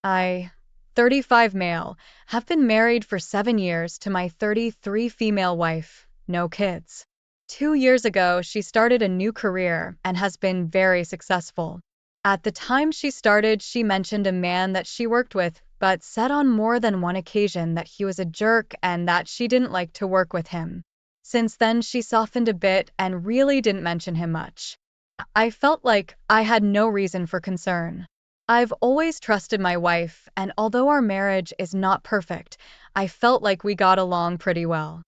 I, 35 male, have been married for 7 years to my 33 female wife, no kids. 2 years ago, she started a new career and has been very successful. At the time she started, she mentioned a man that she worked with, but said on more than one occasion that he was a jerk and that she didn't like to work with him. Since then, she softened a bit and really didn't mention him much. I felt like I had no reason for concern. I've always trusted my wife, and although our marriage is not perfect, I felt like we got along pretty well.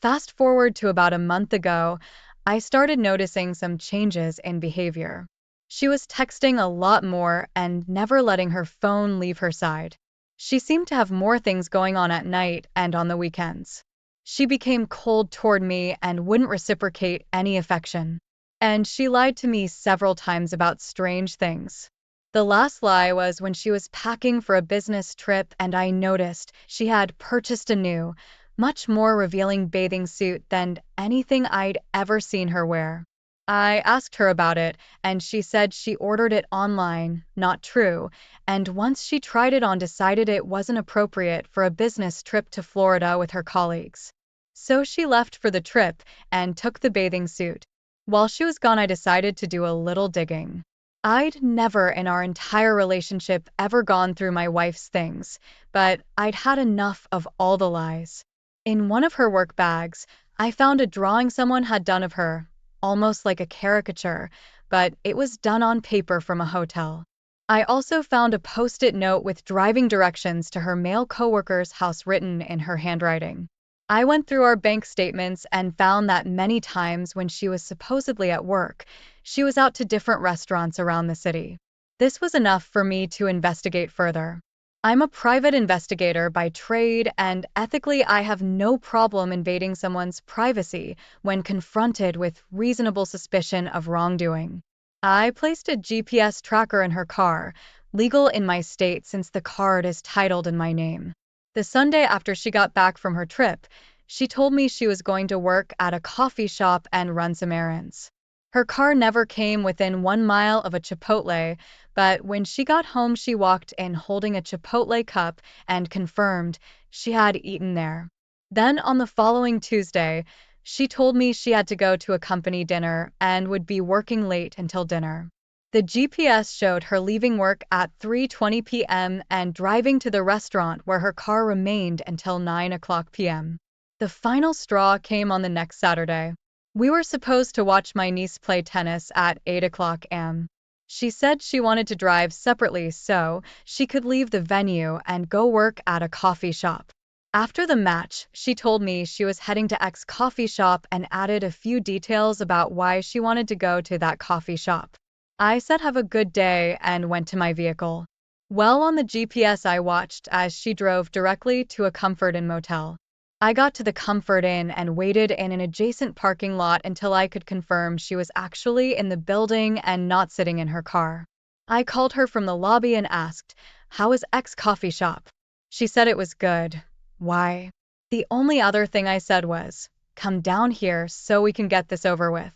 Fast forward to about a month ago, I started noticing some changes in behavior. She was texting a lot more and never letting her phone leave her side. She seemed to have more things going on at night and on the weekends. She became cold toward me and wouldn't reciprocate any affection. And she lied to me several times about strange things. The last lie was when she was packing for a business trip and I noticed she had purchased a new, much more revealing bathing suit than anything I'd ever seen her wear. I asked her about it, and she said she ordered it online, not true, and once she tried it on decided it wasn't appropriate for a business trip to Florida with her colleagues. So she left for the trip and took the bathing suit. While she was gone, I decided to do a little digging. I'd never in our entire relationship ever gone through my wife's things, but I'd had enough of all the lies. In one of her work bags, I found a drawing someone had done of her, almost like a caricature, but it was done on paper from a hotel. I also found a post-it note with driving directions to her male coworker's house written in her handwriting. I went through our bank statements and found that many times when she was supposedly at work, she was out to different restaurants around the city. This was enough for me to investigate further. I'm a private investigator by trade, and ethically, I have no problem invading someone's privacy when confronted with reasonable suspicion of wrongdoing. I placed a GPS tracker in her car, legal in my state since the card is titled in my name. The Sunday after she got back from her trip, she told me she was going to work at a coffee shop and run some errands. Her car never came within 1 mile of a Chipotle, but when she got home, she walked in holding a Chipotle cup and confirmed she had eaten there. Then on the following Tuesday, she told me she had to go to a company dinner and would be working late until dinner. The GPS showed her leaving work at 3:20 p.m. and driving to the restaurant where her car remained until 9 p.m. The final straw came on the next Saturday. We were supposed to watch my niece play tennis at 8 a.m. She said she wanted to drive separately so she could leave the venue and go work at a coffee shop. After the match, she told me she was heading to X coffee shop and added a few details about why she wanted to go to that coffee shop. I said have a good day and went to my vehicle. Well, on the GPS I watched as she drove directly to a Comfort Inn motel. I got to the Comfort Inn and waited in an adjacent parking lot until I could confirm she was actually in the building and not sitting in her car. I called her from the lobby and asked, "How is X coffee shop?" She said it was good. Why? The only other thing I said was, "Come down here so we can get this over with."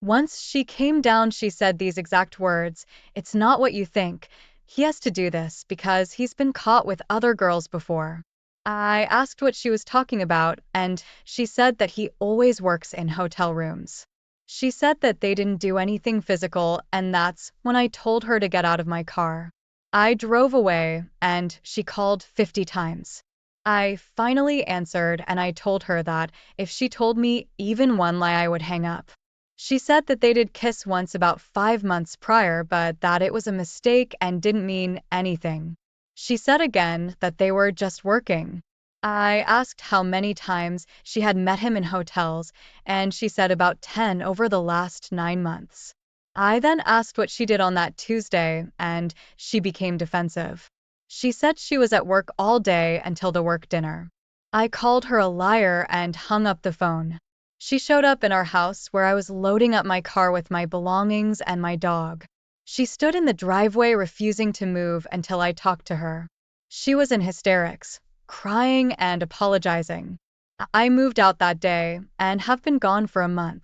Once she came down, she said these exact words, "It's not what you think. He has to do this because he's been caught with other girls before." I asked what she was talking about, and she said that he always works in hotel rooms. She said that they didn't do anything physical, and that's when I told her to get out of my car. I drove away, and she called 50 times. I finally answered, and I told her that if she told me even one lie, I would hang up. She said that they did kiss once about 5 months prior, but that it was a mistake and didn't mean anything. She said again that they were just working. I asked how many times she had met him in hotels, and she said about 10 over the last 9 months. I then asked what she did on that Tuesday, and she became defensive. She said she was at work all day until the work dinner. I called her a liar and hung up the phone. She showed up in our house where I was loading up my car with my belongings and my dog. She stood in the driveway refusing to move until I talked to her. She was in hysterics, crying and apologizing. I moved out that day and have been gone for a month.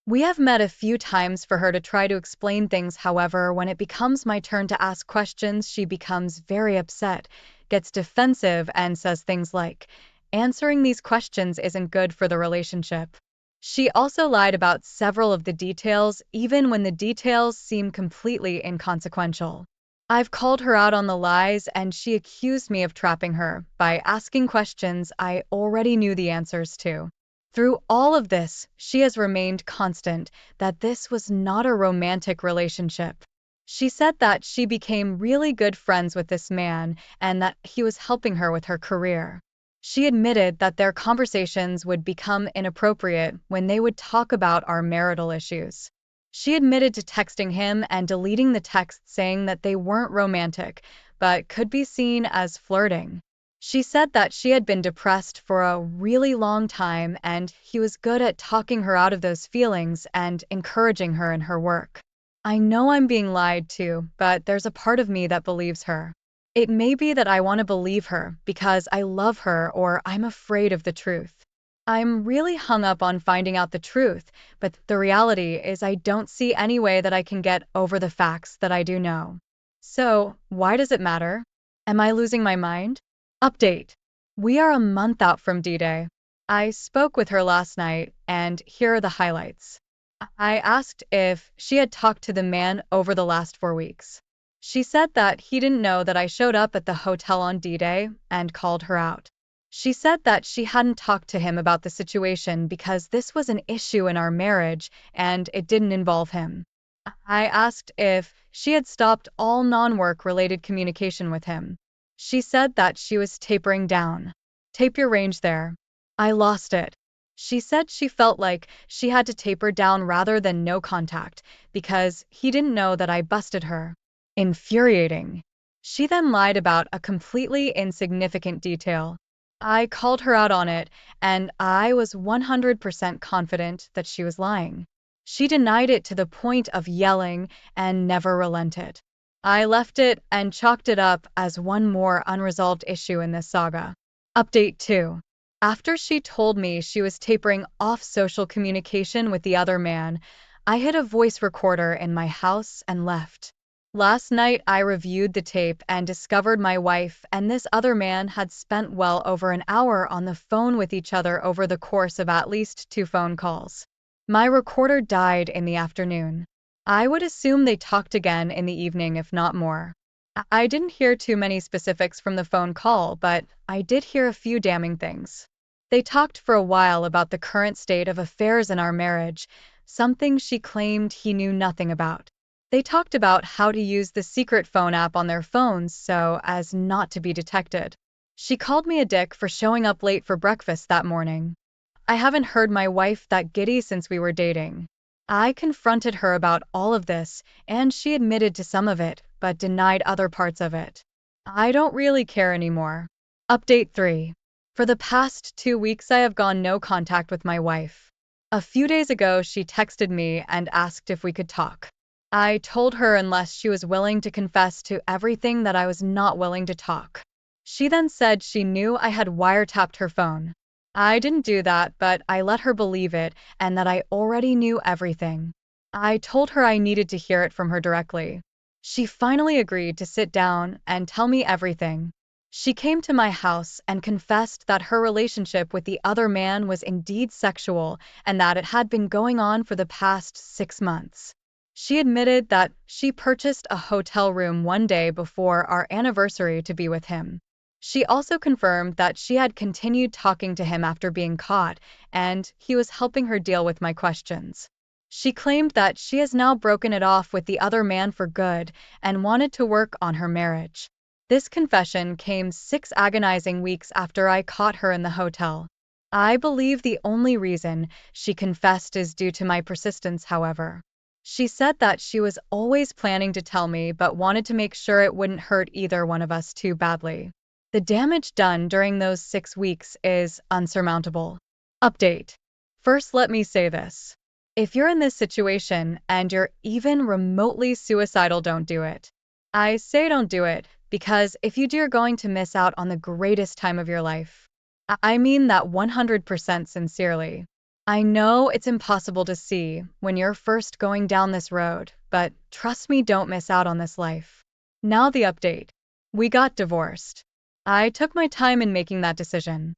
We have met a few times for her to try to explain things. However, when it becomes my turn to ask questions, she becomes very upset, gets defensive, and says things like, answering these questions isn't good for the relationship. She also lied about several of the details, even when the details seem completely inconsequential. I've called her out on the lies, and she accused me of trapping her by asking questions I already knew the answers to. Through all of this, she has remained constant that this was not a romantic relationship. She said that she became really good friends with this man and that he was helping her with her career. She admitted that their conversations would become inappropriate when they would talk about our marital issues. She admitted to texting him and deleting the texts saying that they weren't romantic, but could be seen as flirting. She said that she had been depressed for a really long time and he was good at talking her out of those feelings and encouraging her in her work. I know I'm being lied to, but there's a part of me that believes her. It may be that I want to believe her because I love her or I'm afraid of the truth. I'm really hung up on finding out the truth, but the reality is I don't see any way that I can get over the facts that I do know. So, why does it matter? Am I losing my mind? Update. We are a month out from D-Day. I spoke with her last night, and here are the highlights. I asked if she had talked to the man over the last 4 weeks. She said that he didn't know that I showed up at the hotel on D-Day and called her out. She said that she hadn't talked to him about the situation because this was an issue in our marriage and it didn't involve him. I asked if she had stopped all non-work related communication with him. She said that she was tapering down. Tape your range there. I lost it. She said she felt like she had to taper down rather than no contact because he didn't know that I busted her. Infuriating. She then lied about a completely insignificant detail. I called her out on it, and I was 100% confident that she was lying. She denied it to the point of yelling and never relented. I left it and chalked it up as one more unresolved issue in this saga. Update 2. After she told me she was tapering off social communication with the other man, I hid a voice recorder in my house and left. Last night, I reviewed the tape and discovered my wife and this other man had spent well over an hour on the phone with each other over the course of at least 2 phone calls. My recorder died in the afternoon. I would assume they talked again in the evening, if not more. I didn't hear too many specifics from the phone call, but I did hear a few damning things. They talked for a while about the current state of affairs in our marriage, something she claimed he knew nothing about. They talked about how to use the secret phone app on their phones so as not to be detected. She called me a dick for showing up late for breakfast that morning. I haven't heard my wife that giddy since we were dating. I confronted her about all of this, and she admitted to some of it, but denied other parts of it. I don't really care anymore. Update 3. For the past 2 weeks, I have gone no contact with my wife. A few days ago, she texted me and asked if we could talk. I told her unless she was willing to confess to everything that I was not willing to talk. She then said she knew I had wiretapped her phone. I didn't do that, but I let her believe it and that I already knew everything. I told her I needed to hear it from her directly. She finally agreed to sit down and tell me everything. She came to my house and confessed that her relationship with the other man was indeed sexual and that it had been going on for the past 6 months. She admitted that she purchased a hotel room one day before our anniversary to be with him. She also confirmed that she had continued talking to him after being caught, and he was helping her deal with my questions. She claimed that she has now broken it off with the other man for good and wanted to work on her marriage. This confession came 6 agonizing weeks after I caught her in the hotel. I believe the only reason she confessed is due to my persistence, however. She said that she was always planning to tell me but wanted to make sure it wouldn't hurt either one of us too badly. The damage done during those 6 weeks is unsurmountable. Update. First, let me say this. If you're in this situation and you're even remotely suicidal, don't do it. I say don't do it because if you do, you're going to miss out on the greatest time of your life. I mean that 100% sincerely. I know it's impossible to see when you're first going down this road, but trust me, don't miss out on this life. Now the update. We got divorced. I took my time in making that decision.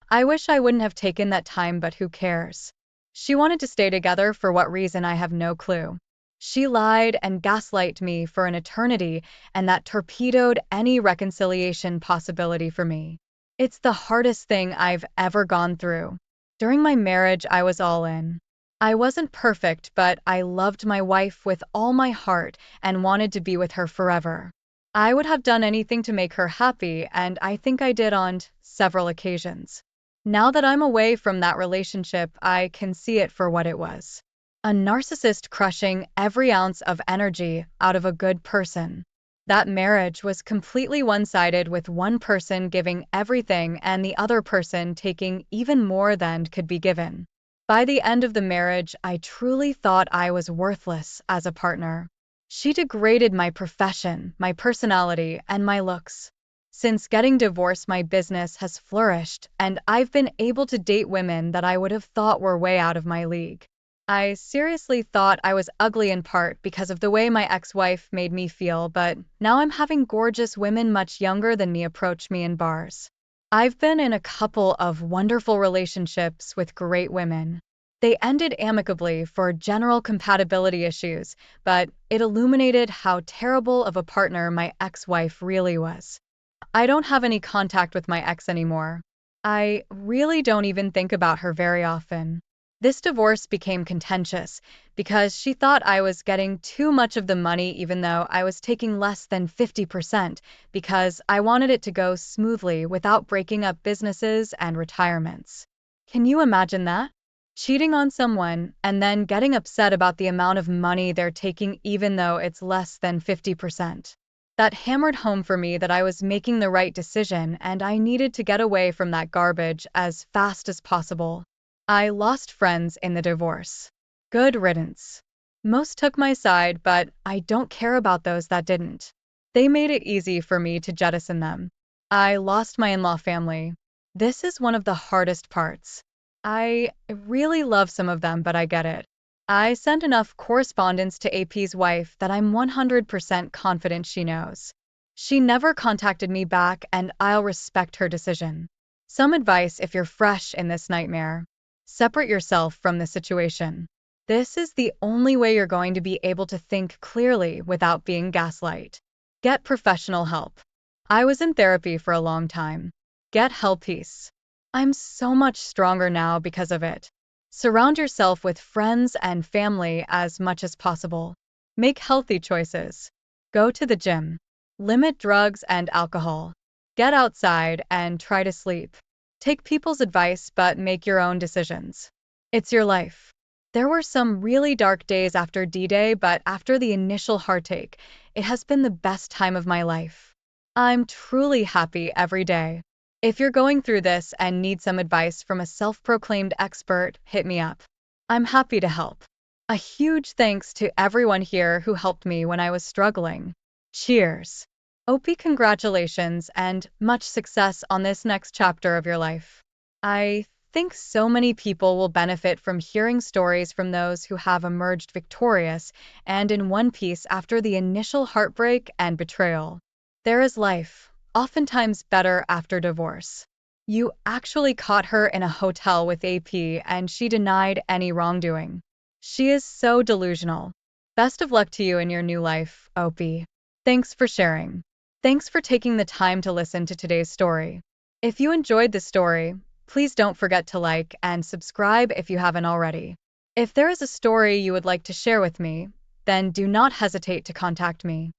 I wish I wouldn't have taken that time, but who cares? She wanted to stay together for what reason I have no clue. She lied and gaslighted me for an eternity, and that torpedoed any reconciliation possibility for me. It's the hardest thing I've ever gone through. During my marriage, I was all in. I wasn't perfect, but I loved my wife with all my heart and wanted to be with her forever. I would have done anything to make her happy, and I think I did on several occasions. Now that I'm away from that relationship, I can see it for what it was. A narcissist crushing every ounce of energy out of a good person. That marriage was completely one-sided, with one person giving everything and the other person taking even more than could be given. By the end of the marriage, I truly thought I was worthless as a partner. She degraded my profession, my personality, and my looks. Since getting divorced, my business has flourished, and I've been able to date women that I would have thought were way out of my league. I seriously thought I was ugly, in part because of the way my ex-wife made me feel, but now I'm having gorgeous women much younger than me approach me in bars. I've been in a couple of wonderful relationships with great women. They ended amicably for general compatibility issues, but it illuminated how terrible of a partner my ex-wife really was. I don't have any contact with my ex anymore. I really don't even think about her very often. This divorce became contentious because she thought I was getting too much of the money, even though I was taking less than 50%, because I wanted it to go smoothly without breaking up businesses and retirements. Can you imagine that? Cheating on someone and then getting upset about the amount of money they're taking, even though it's less than 50%. That hammered home for me that I was making the right decision and I needed to get away from that garbage as fast as possible. I lost friends in the divorce. Good riddance. Most took my side, but I don't care about those that didn't. They made it easy for me to jettison them. I lost my in-law family. This is one of the hardest parts. I really love some of them, but I get it. I sent enough correspondence to AP's wife that I'm 100% confident she knows. She never contacted me back, and I'll respect her decision. Some advice if you're fresh in this nightmare. Separate yourself from the situation. This is the only way you're going to be able to think clearly without being gaslight. Get professional help. I was in therapy for a long time. Get help. Peace. I'm so much stronger now because of it. Surround yourself with friends and family as much as possible. Make healthy choices. Go to the gym. Limit drugs and alcohol. Get outside and try to sleep. Take people's advice, but make your own decisions. It's your life. There were some really dark days after D-Day, but after the initial heartache, it has been the best time of my life. I'm truly happy every day. If you're going through this and need some advice from a self-proclaimed expert, hit me up. I'm happy to help. A huge thanks to everyone here who helped me when I was struggling. Cheers. OP, congratulations and much success on this next chapter of your life. I think so many people will benefit from hearing stories from those who have emerged victorious and in one piece after the initial heartbreak and betrayal. There is life, oftentimes better after divorce. You actually caught her in a hotel with AP and she denied any wrongdoing. She is so delusional. Best of luck to you in your new life, OP. Thanks for sharing. Thanks for taking the time to listen to today's story. If you enjoyed the story, please don't forget to like and subscribe if you haven't already. If there is a story you would like to share with me, then do not hesitate to contact me.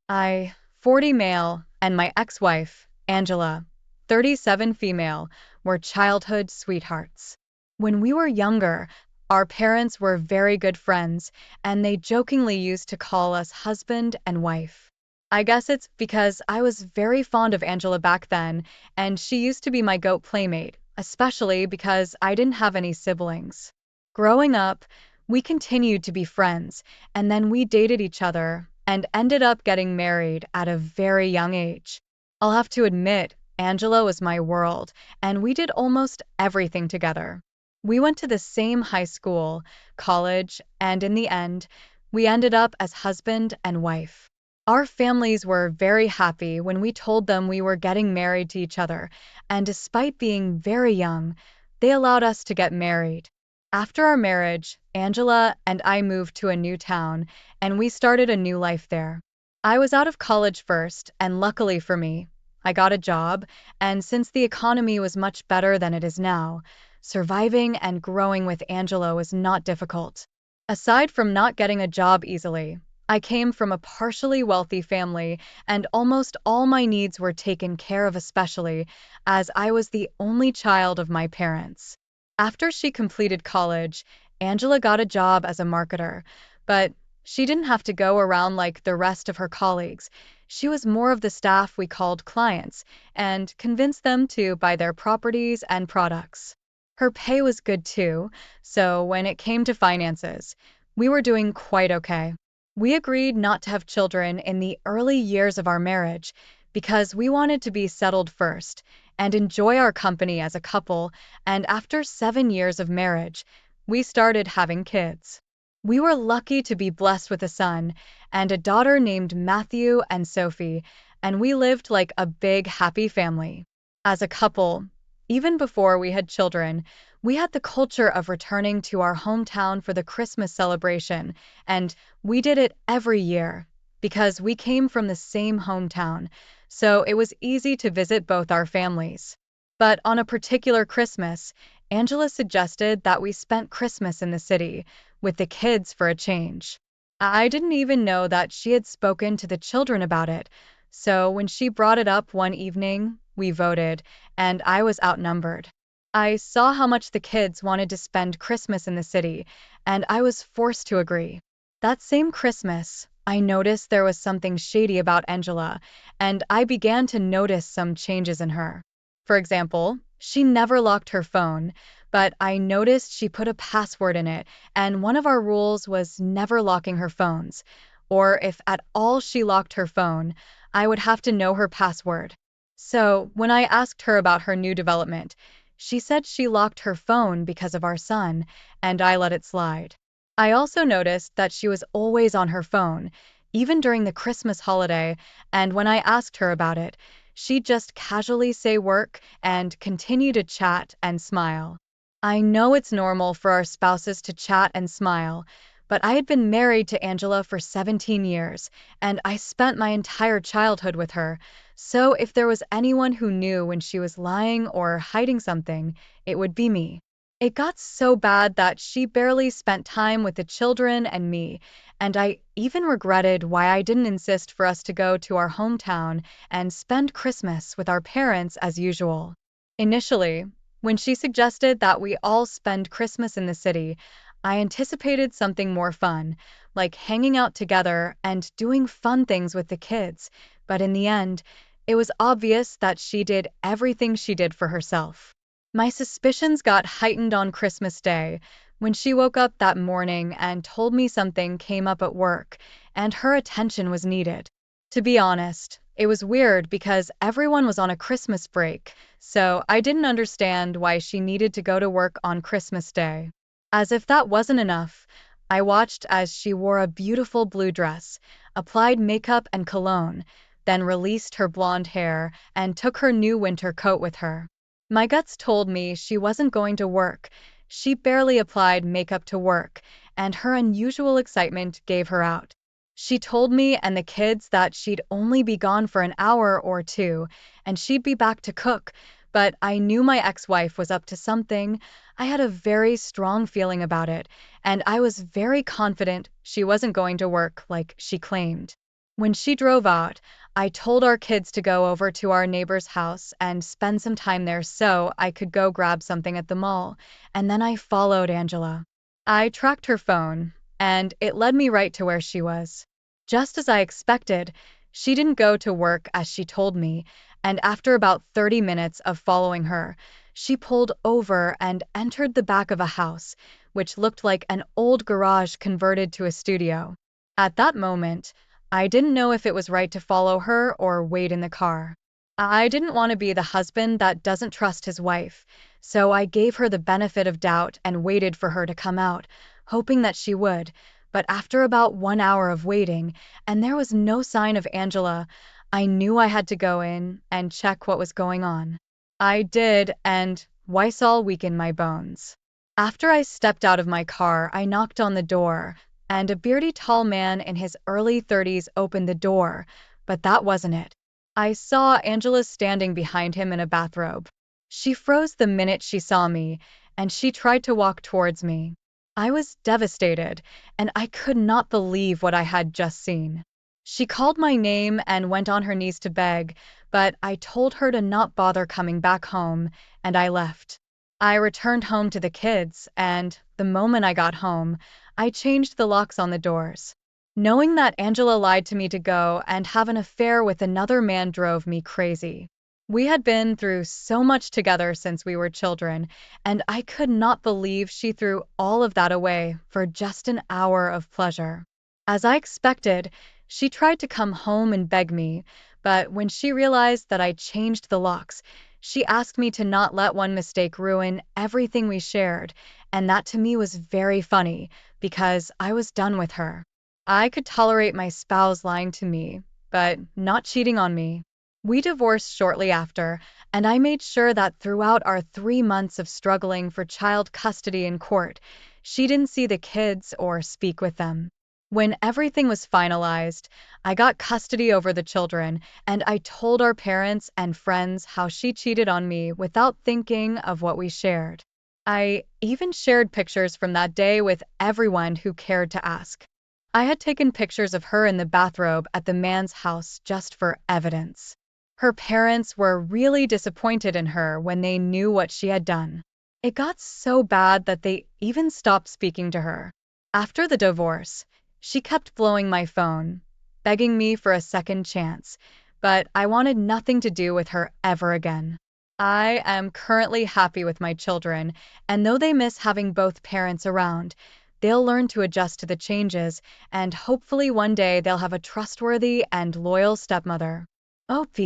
I, 40 male, and my ex-wife, Angela, 37 female, were childhood sweethearts. When we were younger, our parents were very good friends, and they jokingly used to call us husband and wife. I guess it's because I was very fond of Angela back then, and she used to be my goat playmate, especially because I didn't have any siblings. Growing up, we continued to be friends, and then we dated each other and ended up getting married at a very young age. I'll have to admit, Angela was my world, and we did almost everything together. We went to the same high school, college, and in the end, we ended up as husband and wife. Our families were very happy when we told them we were getting married to each other, and despite being very young, they allowed us to get married. After our marriage, Angela and I moved to a new town, and we started a new life there. I was out of college first, and luckily for me, I got a job, and since the economy was much better than it is now, surviving and growing with Angela was not difficult. Aside from not getting a job easily, I came from a partially wealthy family, and almost all my needs were taken care of, especially as I was the only child of my parents. After she completed college, Angela got a job as a marketer, but she didn't have to go around like the rest of her colleagues. She was more of the staff we called clients and convinced them to buy their properties and products. Her pay was good too, so when it came to finances, we were doing quite okay. We agreed not to have children in the early years of our marriage because we wanted to be settled first and enjoy our company as a couple, and after 7 years of marriage, we started having kids. We were lucky to be blessed with a son and a daughter named Matthew and Sophie, and we lived like a big, happy family. As a couple, even before we had children, we had the culture of returning to our hometown for the Christmas celebration, and we did it every year because we came from the same hometown, so it was easy to visit both our families. But on a particular Christmas, Angela suggested that we spent Christmas in the city with the kids for a change. I didn't even know that she had spoken to the children about it, so when she brought it up one evening, we voted, and I was outnumbered. I saw how much the kids wanted to spend Christmas in the city, and I was forced to agree. That same Christmas, I noticed there was something shady about Angela, and I began to notice some changes in her. For example, she never locked her phone, but I noticed she put a password in it, and one of our rules was never locking her phones. Or if at all she locked her phone, I would have to know her password. So, when I asked her about her new development, she said she locked her phone because of our son, and I let it slide. I also noticed that she was always on her phone, even during the Christmas holiday, and when I asked her about it, she'd just casually say work and continue to chat and smile. I know it's normal for our spouses to chat and smile, but I had been married to Angela for 17 years, and I spent my entire childhood with her, so if there was anyone who knew when she was lying or hiding something, it would be me. It got so bad that she barely spent time with the children and me, and I even regretted why I didn't insist for us to go to our hometown and spend Christmas with our parents as usual. Initially, when she suggested that we all spend Christmas in the city, I anticipated something more fun, like hanging out together and doing fun things with the kids, but in the end, it was obvious that she did everything she did for herself. My suspicions got heightened on Christmas Day when she woke up that morning and told me something came up at work and her attention was needed. To be honest, it was weird because everyone was on a Christmas break, so I didn't understand why she needed to go to work on Christmas Day. As if that wasn't enough, I watched as she wore a beautiful blue dress, applied makeup and cologne, then released her blonde hair and took her new winter coat with her. My guts told me she wasn't going to work. She barely applied makeup to work, and her unusual excitement gave her out. She told me and the kids that she'd only be gone for an hour or two, and she'd be back to cook, but I knew my ex-wife was up to something. I had a very strong feeling about it, and I was very confident she wasn't going to work like she claimed. When she drove out, I told our kids to go over to our neighbor's house and spend some time there so I could go grab something at the mall, and then I followed Angela. I tracked her phone, and it led me right to where she was. Just as I expected, she didn't go to work as she told me, and after about 30 minutes of following her, she pulled over and entered the back of a house, which looked like an old garage converted to a studio. At that moment, I didn't know if it was right to follow her or wait in the car. I didn't want to be the husband that doesn't trust his wife, so I gave her the benefit of doubt and waited for her to come out, hoping that she would. But after about 1 hour of waiting, and there was no sign of Angela, I knew I had to go in and check what was going on. I did, and Wysol weakened my bones. After I stepped out of my car, I knocked on the door, and a beardy tall man in his early 30s opened the door, but that wasn't it. I saw Angela standing behind him in a bathrobe. She froze the minute she saw me, and she tried to walk towards me. I was devastated, and I could not believe what I had just seen. She called my name and went on her knees to beg, but I told her to not bother coming back home, and I left. I returned home to the kids, and the moment I got home, I changed the locks on the doors. Knowing that Angela lied to me to go and have an affair with another man drove me crazy. We had been through so much together since we were children, and I could not believe she threw all of that away for just an hour of pleasure. As I expected, she tried to come home and beg me, but when she realized that I changed the locks, she asked me to not let one mistake ruin everything we shared, and that to me was very funny, because I was done with her. I could tolerate my spouse lying to me, but not cheating on me. We divorced shortly after, and I made sure that throughout our 3 months of struggling for child custody in court, she didn't see the kids or speak with them. When everything was finalized, I got custody over the children, and I told our parents and friends how she cheated on me without thinking of what we shared. I even shared pictures from that day with everyone who cared to ask. I had taken pictures of her in the bathrobe at the man's house just for evidence. Her parents were really disappointed in her when they knew what she had done. It got so bad that they even stopped speaking to her. After the divorce, she kept blowing my phone, begging me for a second chance, but I wanted nothing to do with her ever again. I am currently happy with my children, and though they miss having both parents around, they'll learn to adjust to the changes, and hopefully one day they'll have a trustworthy and loyal stepmother. OP,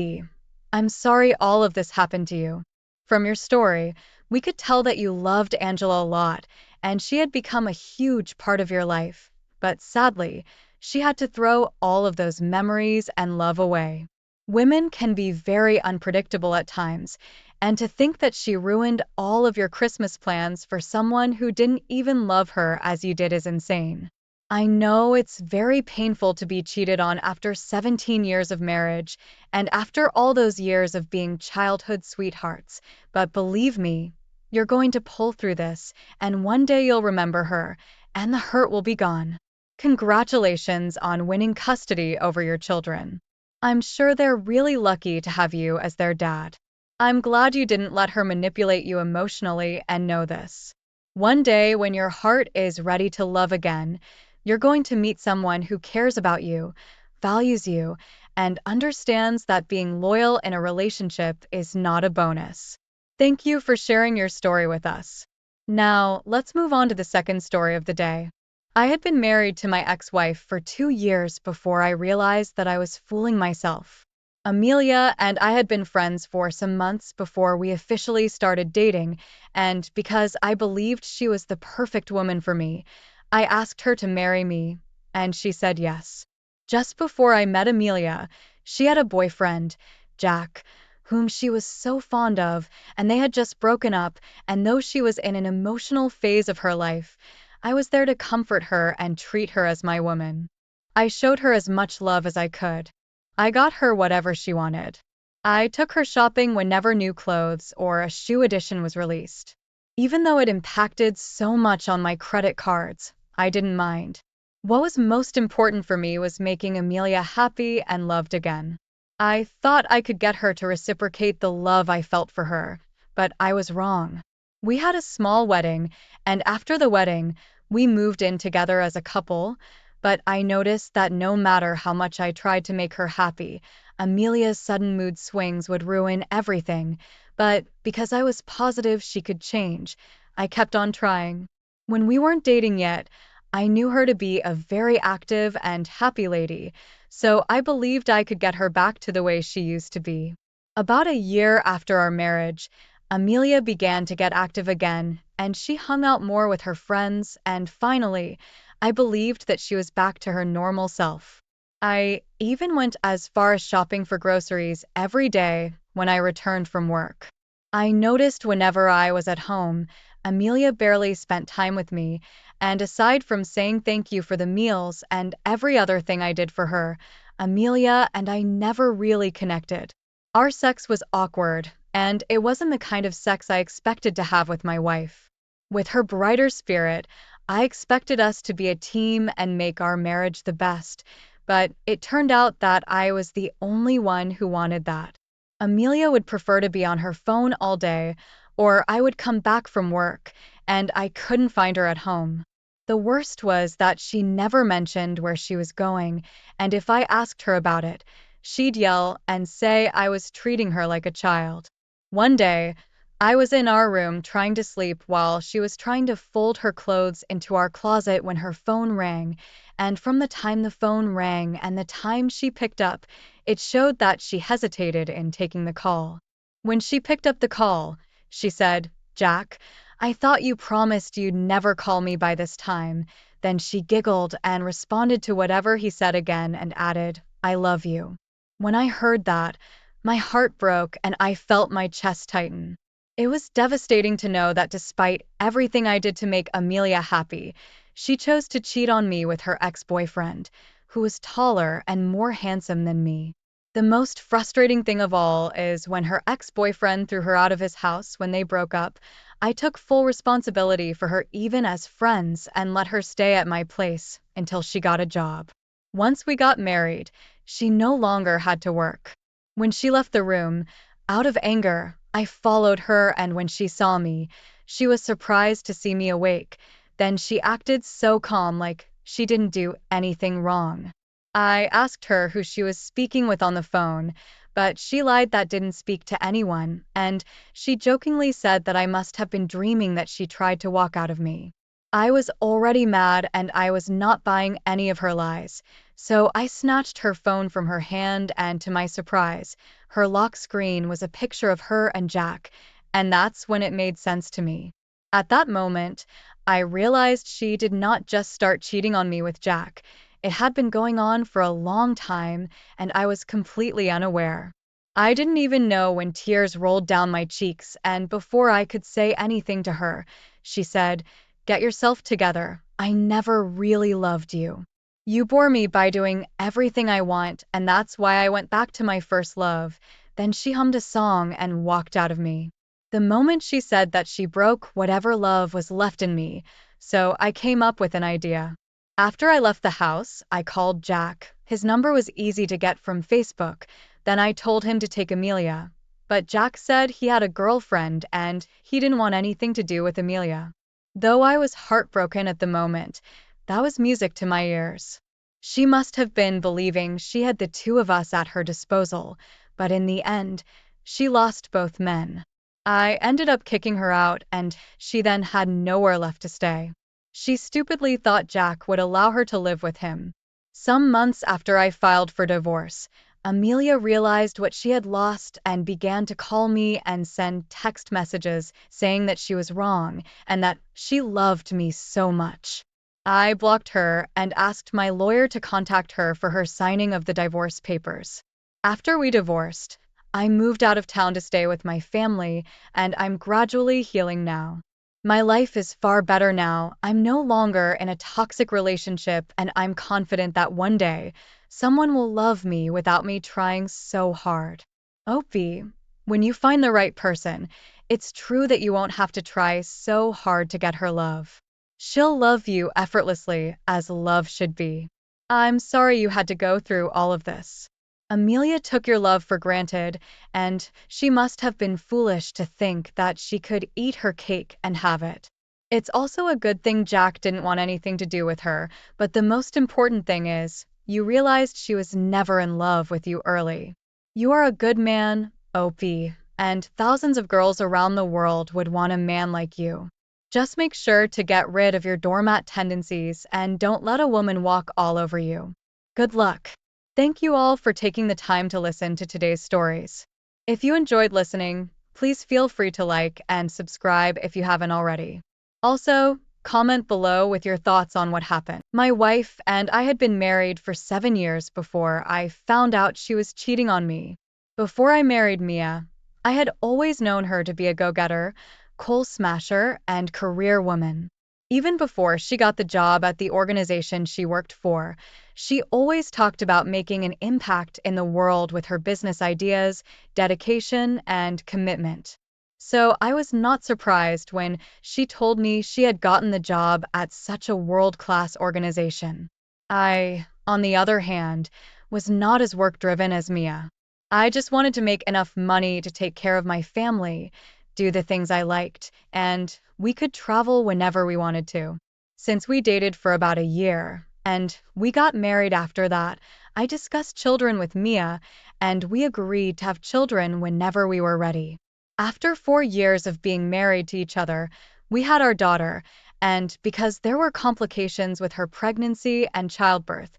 I'm sorry all of this happened to you. From your story, we could tell that you loved Angela a lot, and she had become a huge part of your life. But sadly, she had to throw all of those memories and love away. Women can be very unpredictable at times, and to think that she ruined all of your Christmas plans for someone who didn't even love her as you did is insane. I know it's very painful to be cheated on after 17 years of marriage and after all those years of being childhood sweethearts, but believe me, you're going to pull through this, and one day you'll remember her, and the hurt will be gone. Congratulations on winning custody over your children. I'm sure they're really lucky to have you as their dad. I'm glad you didn't let her manipulate you emotionally and know this. One day, when your heart is ready to love again, you're going to meet someone who cares about you, values you, and understands that being loyal in a relationship is not a bonus. Thank you for sharing your story with us. Now, let's move on to the second story of the day. I had been married to my ex-wife for 2 years before I realized that I was fooling myself. Amelia and I had been friends for some months before we officially started dating, and because I believed she was the perfect woman for me, I asked her to marry me, and she said yes. Just before I met Amelia, she had a boyfriend, Jack, whom she was so fond of, and they had just broken up, and though she was in an emotional phase of her life, I was there to comfort her and treat her as my woman. I showed her as much love as I could. I got her whatever she wanted. I took her shopping whenever new clothes or a shoe edition was released. Even though it impacted so much on my credit cards, I didn't mind. What was most important for me was making Amelia happy and loved again. I thought I could get her to reciprocate the love I felt for her, but I was wrong. We had a small wedding, and after the wedding, we moved in together as a couple, but I noticed that no matter how much I tried to make her happy, Amelia's sudden mood swings would ruin everything, but because I was positive she could change, I kept on trying. When we weren't dating yet, I knew her to be a very active and happy lady, so I believed I could get her back to the way she used to be. About a year after our marriage, Amelia began to get active again, and she hung out more with her friends, and finally, I believed that she was back to her normal self. I even went as far as shopping for groceries every day when I returned from work. I noticed whenever I was at home, Amelia barely spent time with me, and aside from saying thank you for the meals and every other thing I did for her, Amelia and I never really connected. Our sex was awkward, and it wasn't the kind of sex I expected to have with my wife. With her brighter spirit, I expected us to be a team and make our marriage the best, but it turned out that I was the only one who wanted that. Amelia would prefer to be on her phone all day, or I would come back from work, and I couldn't find her at home. The worst was that she never mentioned where she was going, and if I asked her about it, she'd yell and say I was treating her like a child. One day, I was in our room trying to sleep while she was trying to fold her clothes into our closet when her phone rang, and from the time the phone rang and the time she picked up, it showed that she hesitated in taking the call. When she picked up the call, she said, "Jack, I thought you promised you'd never call me by this time." Then she giggled and responded to whatever he said again and added, "I love you." When I heard that, my heart broke and I felt my chest tighten. It was devastating to know that despite everything I did to make Amelia happy, she chose to cheat on me with her ex-boyfriend, who was taller and more handsome than me. The most frustrating thing of all is when her ex-boyfriend threw her out of his house when they broke up, I took full responsibility for her even as friends and let her stay at my place until she got a job. Once we got married, she no longer had to work. When she left the room, out of anger, I followed her, and when she saw me, she was surprised to see me awake. Then she acted so calm, like she didn't do anything wrong. I asked her who she was speaking with on the phone, but she lied that didn't speak to anyone, and she jokingly said that I must have been dreaming that she tried to walk out of me. I was already mad and I was not buying any of her lies, so I snatched her phone from her hand and to my surprise, her lock screen was a picture of her and Jack, and that's when it made sense to me. At that moment, I realized she did not just start cheating on me with Jack. It had been going on for a long time, and I was completely unaware. I didn't even know when tears rolled down my cheeks, and before I could say anything to her, she said, "Get yourself together. I never really loved you. You bore me by doing everything I want, and that's why I went back to my first love." Then she hummed a song and walked out of me. The moment she said that, she broke whatever love was left in me, so I came up with an idea. After I left the house, I called Jack. His number was easy to get from Facebook. Then I told him to take Amelia. But Jack said he had a girlfriend and he didn't want anything to do with Amelia. Though I was heartbroken at the moment, that was music to my ears. She must have been believing she had the two of us at her disposal, but in the end, she lost both men. I ended up kicking her out, and she then had nowhere left to stay. She stupidly thought Jack would allow her to live with him. Some months after I filed for divorce, Amelia realized what she had lost and began to call me and send text messages saying that she was wrong and that she loved me so much. I blocked her and asked my lawyer to contact her for her signing of the divorce papers. After we divorced, I moved out of town to stay with my family, and I'm gradually healing now. My life is far better now. I'm no longer in a toxic relationship, and I'm confident that one day someone will love me without me trying so hard. Opie, when you find the right person, it's true that you won't have to try so hard to get her love. She'll love you effortlessly, as love should be. I'm sorry you had to go through all of this. Amelia took your love for granted, and she must have been foolish to think that she could eat her cake and have it. It's also a good thing Jack didn't want anything to do with her, but the most important thing is, you realized she was never in love with you early. You are a good man, Opie, and thousands of girls around the world would want a man like you. Just make sure to get rid of your doormat tendencies and don't let a woman walk all over you. Good luck. Thank you all for taking the time to listen to today's stories. If you enjoyed listening, Please feel free to like and subscribe if you haven't already. Also, comment below with your thoughts on what happened. My wife and I had been married for 7 years before I found out she was cheating on me. Before I married Mia, I had always known her to be a go-getter, coal smasher, and career woman. Even before she got the job at the organization she worked for, she always talked about making an impact in the world with her business ideas, dedication, and commitment. So I was not surprised when she told me she had gotten the job at such a world-class organization. I, on the other hand, was not as work-driven as Mia. I just wanted to make enough money to take care of my family, do the things I liked, and we could travel whenever we wanted to. Since we dated for about a year, and we got married after that, I discussed children with Mia, and we agreed to have children whenever we were ready. After 4 years of being married to each other, we had our daughter, and because there were complications with her pregnancy and childbirth,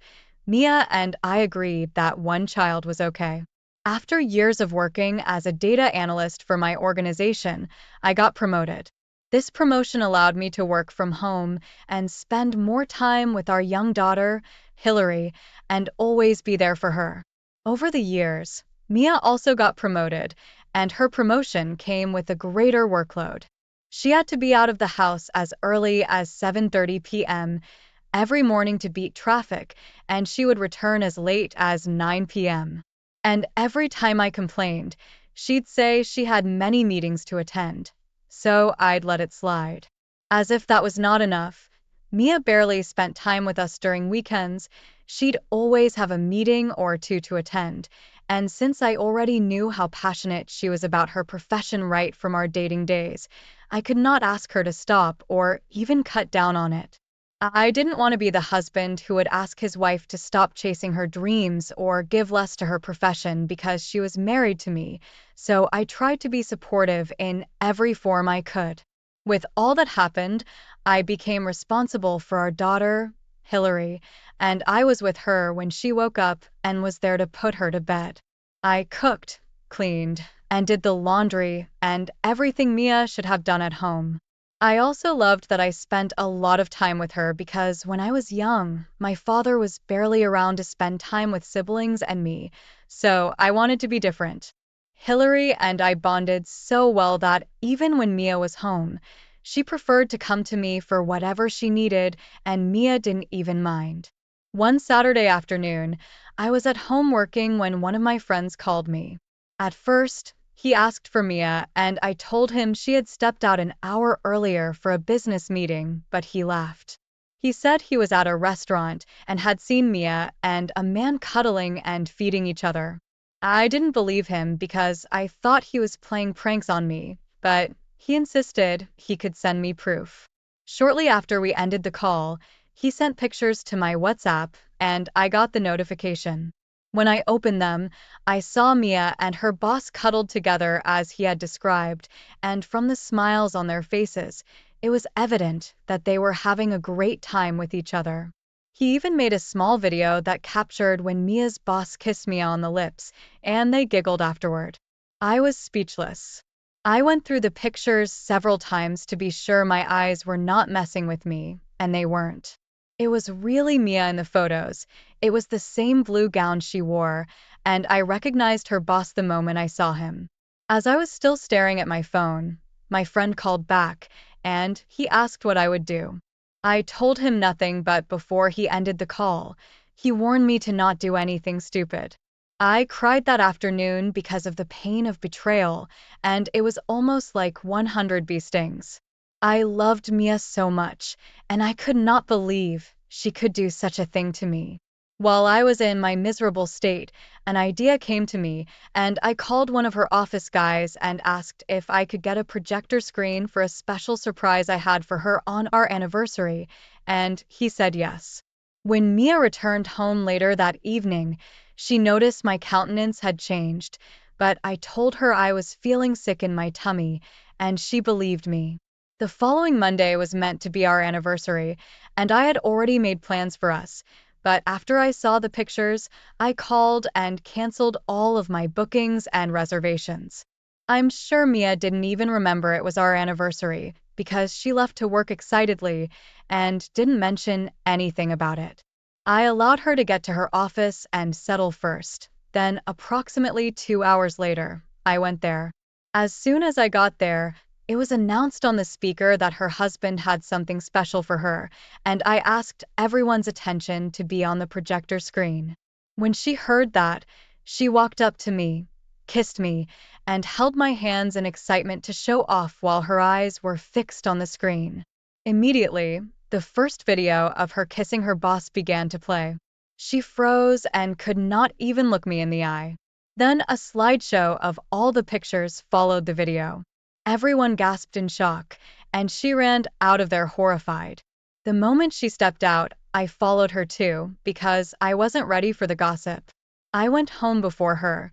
Mia and I agreed that one child was okay. After years of working as a data analyst for my organization, I got promoted. This promotion allowed me to work from home and spend more time with our young daughter, Hillary, and always be there for her. Over the years, Mia also got promoted, and her promotion came with a greater workload. She had to be out of the house as early as 7:30 p.m. every morning to beat traffic, and she would return as late as 9 p.m. And every time I complained, she'd say she had many meetings to attend, so I'd let it slide. As if that was not enough, Mia barely spent time with us during weekends. She'd always have a meeting or two to attend, and since I already knew how passionate she was about her profession right from our dating days, I could not ask her to stop or even cut down on it. I didn't want to be the husband who would ask his wife to stop chasing her dreams or give less to her profession because she was married to me, so I tried to be supportive in every form I could. With all that happened, I became responsible for our daughter, Hillary, and I was with her when she woke up and was there to put her to bed. I cooked, cleaned, and did the laundry and everything Mia should have done at home. I also loved that I spent a lot of time with her because when I was young, my father was barely around to spend time with siblings and me, so I wanted to be different. Hillary and I bonded so well that even when Mia was home, she preferred to come to me for whatever she needed, and Mia didn't even mind. One Saturday afternoon, I was at home working when one of my friends called me. At first, he asked for Mia, and I told him she had stepped out an hour earlier for a business meeting, but he laughed. He said he was at a restaurant and had seen Mia and a man cuddling and feeding each other. I didn't believe him because I thought he was playing pranks on me, but he insisted he could send me proof. Shortly after we ended the call, he sent pictures to my WhatsApp, and I got the notification. When I opened them, I saw Mia and her boss cuddled together as he had described, and from the smiles on their faces, it was evident that they were having a great time with each other. He even made a small video that captured when Mia's boss kissed Mia on the lips, and they giggled afterward. I was speechless. I went through the pictures several times to be sure my eyes were not messing with me, and they weren't. It was really Mia in the photos. It was the same blue gown she wore, and I recognized her boss the moment I saw him. As I was still staring at my phone, my friend called back, and he asked what I would do. I told him nothing, but before he ended the call, he warned me to not do anything stupid. I cried that afternoon because of the pain of betrayal, and it was almost like 100 bee stings. I loved Mia so much, and I could not believe she could do such a thing to me. While I was in my miserable state, an idea came to me, and I called one of her office guys and asked if I could get a projector screen for a special surprise I had for her on our anniversary, and he said yes. When Mia returned home later that evening, she noticed my countenance had changed, but I told her I was feeling sick in my tummy, and she believed me. The following Monday was meant to be our anniversary, and I had already made plans for us, but after I saw the pictures, I called and canceled all of my bookings and reservations. I'm sure Mia didn't even remember it was our anniversary because she left to work excitedly and didn't mention anything about it. I allowed her to get to her office and settle first. Then, approximately 2 hours later, I went there. As soon as I got there, it was announced on the speaker that her husband had something special for her, and I asked everyone's attention to be on the projector screen. When she heard that, she walked up to me, kissed me, and held my hands in excitement to show off while her eyes were fixed on the screen. Immediately, the first video of her kissing her boss began to play. She froze and could not even look me in the eye. Then a slideshow of all the pictures followed the video. Everyone gasped in shock, and she ran out of there horrified. The moment she stepped out, I followed her too, because I wasn't ready for the gossip. I went home before her,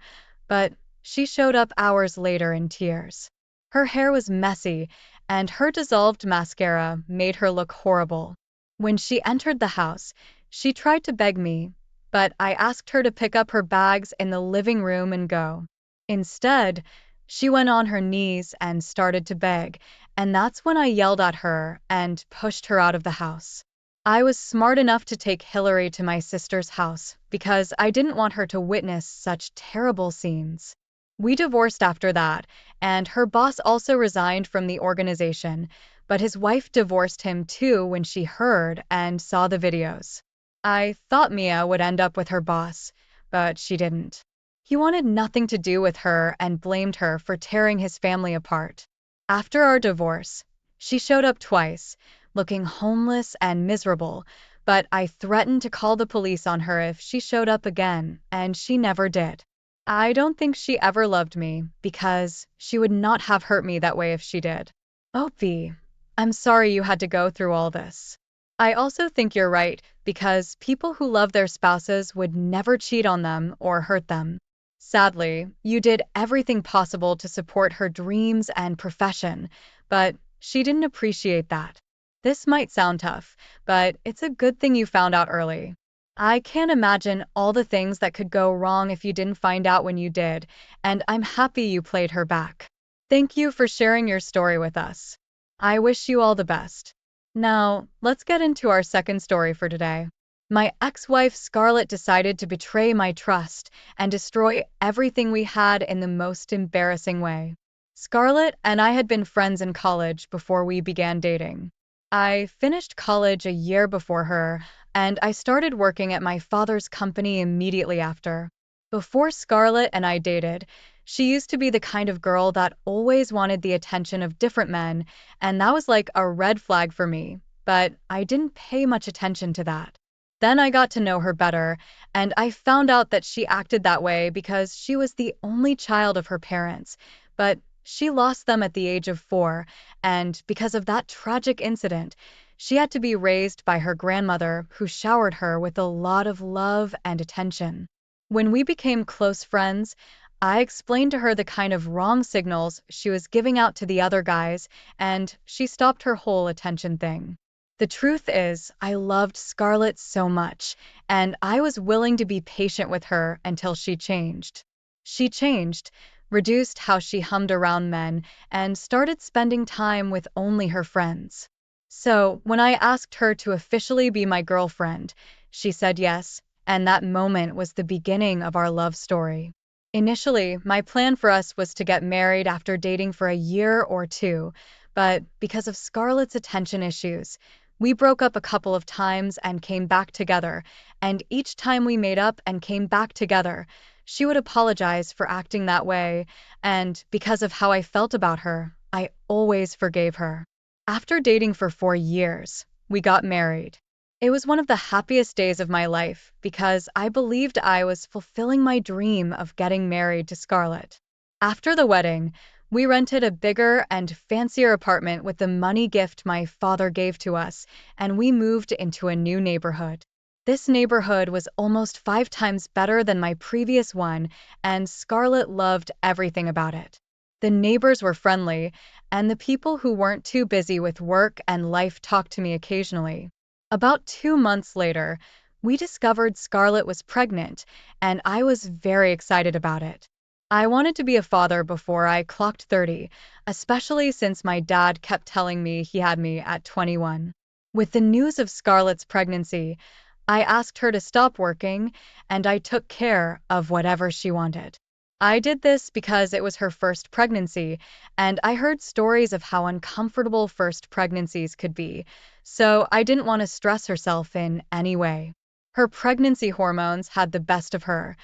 but she showed up hours later in tears. Her hair was messy, and her dissolved mascara made her look horrible. When she entered the house, she tried to beg me, but I asked her to pick up her bags in the living room and go. Instead, she went on her knees and started to beg, and that's when I yelled at her and pushed her out of the house. I was smart enough to take Hillary to my sister's house because I didn't want her to witness such terrible scenes. We divorced after that, and her boss also resigned from the organization, but his wife divorced him too when she heard and saw the videos. I thought Mia would end up with her boss, but she didn't. He wanted nothing to do with her and blamed her for tearing his family apart. After our divorce, she showed up twice, looking homeless and miserable, but I threatened to call the police on her if she showed up again, and she never did. I don't think she ever loved me because she would not have hurt me that way if she did. Opie, I'm sorry you had to go through all this. I also think you're right because people who love their spouses would never cheat on them or hurt them. Sadly, you did everything possible to support her dreams and profession, but she didn't appreciate that. This might sound tough, but it's a good thing you found out early. I can't imagine all the things that could go wrong if you didn't find out when you did, and I'm happy you played her back. Thank you for sharing your story with us. I wish you all the best. Now, let's get into our second story for today. My ex-wife Scarlett decided to betray my trust and destroy everything we had in the most embarrassing way. Scarlett and I had been friends in college before we began dating. I finished college a year before her, and I started working at my father's company immediately after. Before Scarlett and I dated, she used to be the kind of girl that always wanted the attention of different men, and that was like a red flag for me, but I didn't pay much attention to that. Then I got to know her better, and I found out that she acted that way because she was the only child of her parents, but she lost them at the age of 4, and because of that tragic incident, she had to be raised by her grandmother, who showered her with a lot of love and attention. When we became close friends, I explained to her the kind of wrong signals she was giving out to the other guys, and she stopped her whole attention thing. The truth is, I loved Scarlett so much, and I was willing to be patient with her until she changed. She changed, reduced how she hummed around men, and started spending time with only her friends. So, when I asked her to officially be my girlfriend, she said yes, and that moment was the beginning of our love story. Initially, my plan for us was to get married after dating for a year or two, but because of Scarlett's attention issues, we broke up a couple of times and came back together, and each time we made up and came back together, she would apologize for acting that way, and because of how I felt about her, I always forgave her. After dating for 4 years, we got married. It was one of the happiest days of my life because I believed I was fulfilling my dream of getting married to Scarlett. After the wedding, we rented a bigger and fancier apartment with the money gift my father gave to us, and we moved into a new neighborhood. This neighborhood was almost 5 times better than my previous one, and Scarlett loved everything about it. The neighbors were friendly, and the people who weren't too busy with work and life talked to me occasionally. About 2 months later, we discovered Scarlett was pregnant, and I was very excited about it. I wanted to be a father before I clocked 30, especially since my dad kept telling me he had me at 21. With the news of Scarlett's pregnancy, I asked her to stop working, and I took care of whatever she wanted. I did this because it was her first pregnancy, and I heard stories of how uncomfortable first pregnancies could be, so I didn't want to stress herself in any way. Her pregnancy hormones had the best of her,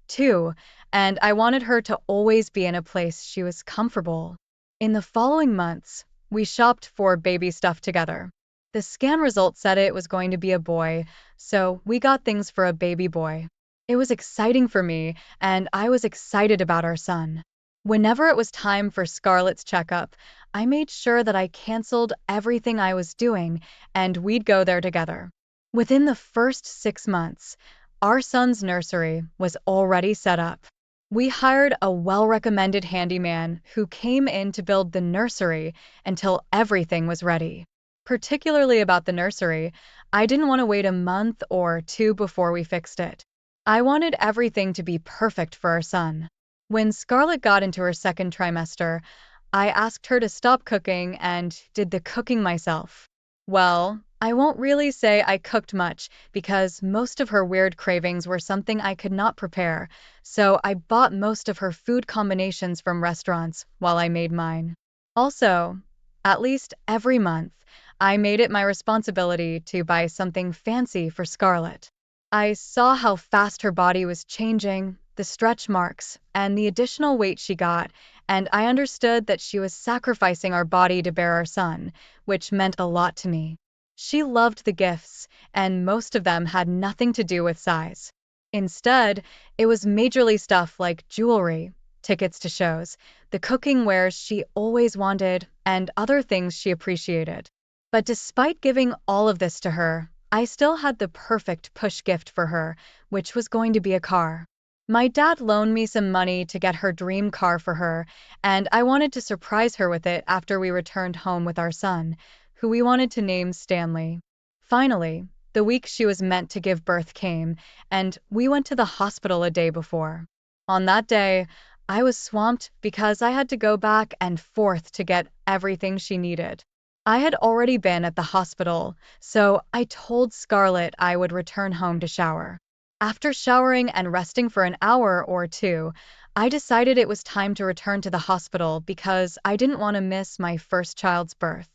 too, and I wanted her to always be in a place she was comfortable. In the following months, we shopped for baby stuff together. The scan result said it was going to be a boy, so we got things for a baby boy. It was exciting for me, and I was excited about our son. Whenever it was time for Scarlett's checkup, I made sure that I canceled everything I was doing, and we'd go there together. Within the first 6 months, our son's nursery was already set up. We hired a well-recommended handyman who came in to build the nursery until everything was ready. Particularly about the nursery, I didn't want to wait a month or two before we fixed it. I wanted everything to be perfect for our son. When Scarlett got into her second trimester, I asked her to stop cooking and did the cooking myself. Well, I won't really say I cooked much because most of her weird cravings were something I could not prepare, so I bought most of her food combinations from restaurants while I made mine. Also, at least every month, I made it my responsibility to buy something fancy for Scarlett. I saw how fast her body was changing, the stretch marks, and the additional weight she got, and I understood that she was sacrificing our body to bear our son, which meant a lot to me. She loved the gifts, and most of them had nothing to do with size. Instead, it was majorly stuff like jewelry, tickets to shows, the cooking wares she always wanted, and other things she appreciated. But despite giving all of this to her, I still had the perfect push gift for her, which was going to be a car. My dad loaned me some money to get her dream car for her, and I wanted to surprise her with it after we returned home with our son, who we wanted to name Stanley. Finally, the week she was meant to give birth came, and we went to the hospital a day before. On that day, I was swamped because I had to go back and forth to get everything she needed. I had already been at the hospital, so I told Scarlett I would return home to shower. After showering and resting for an hour or two, I decided it was time to return to the hospital because I didn't want to miss my first child's birth.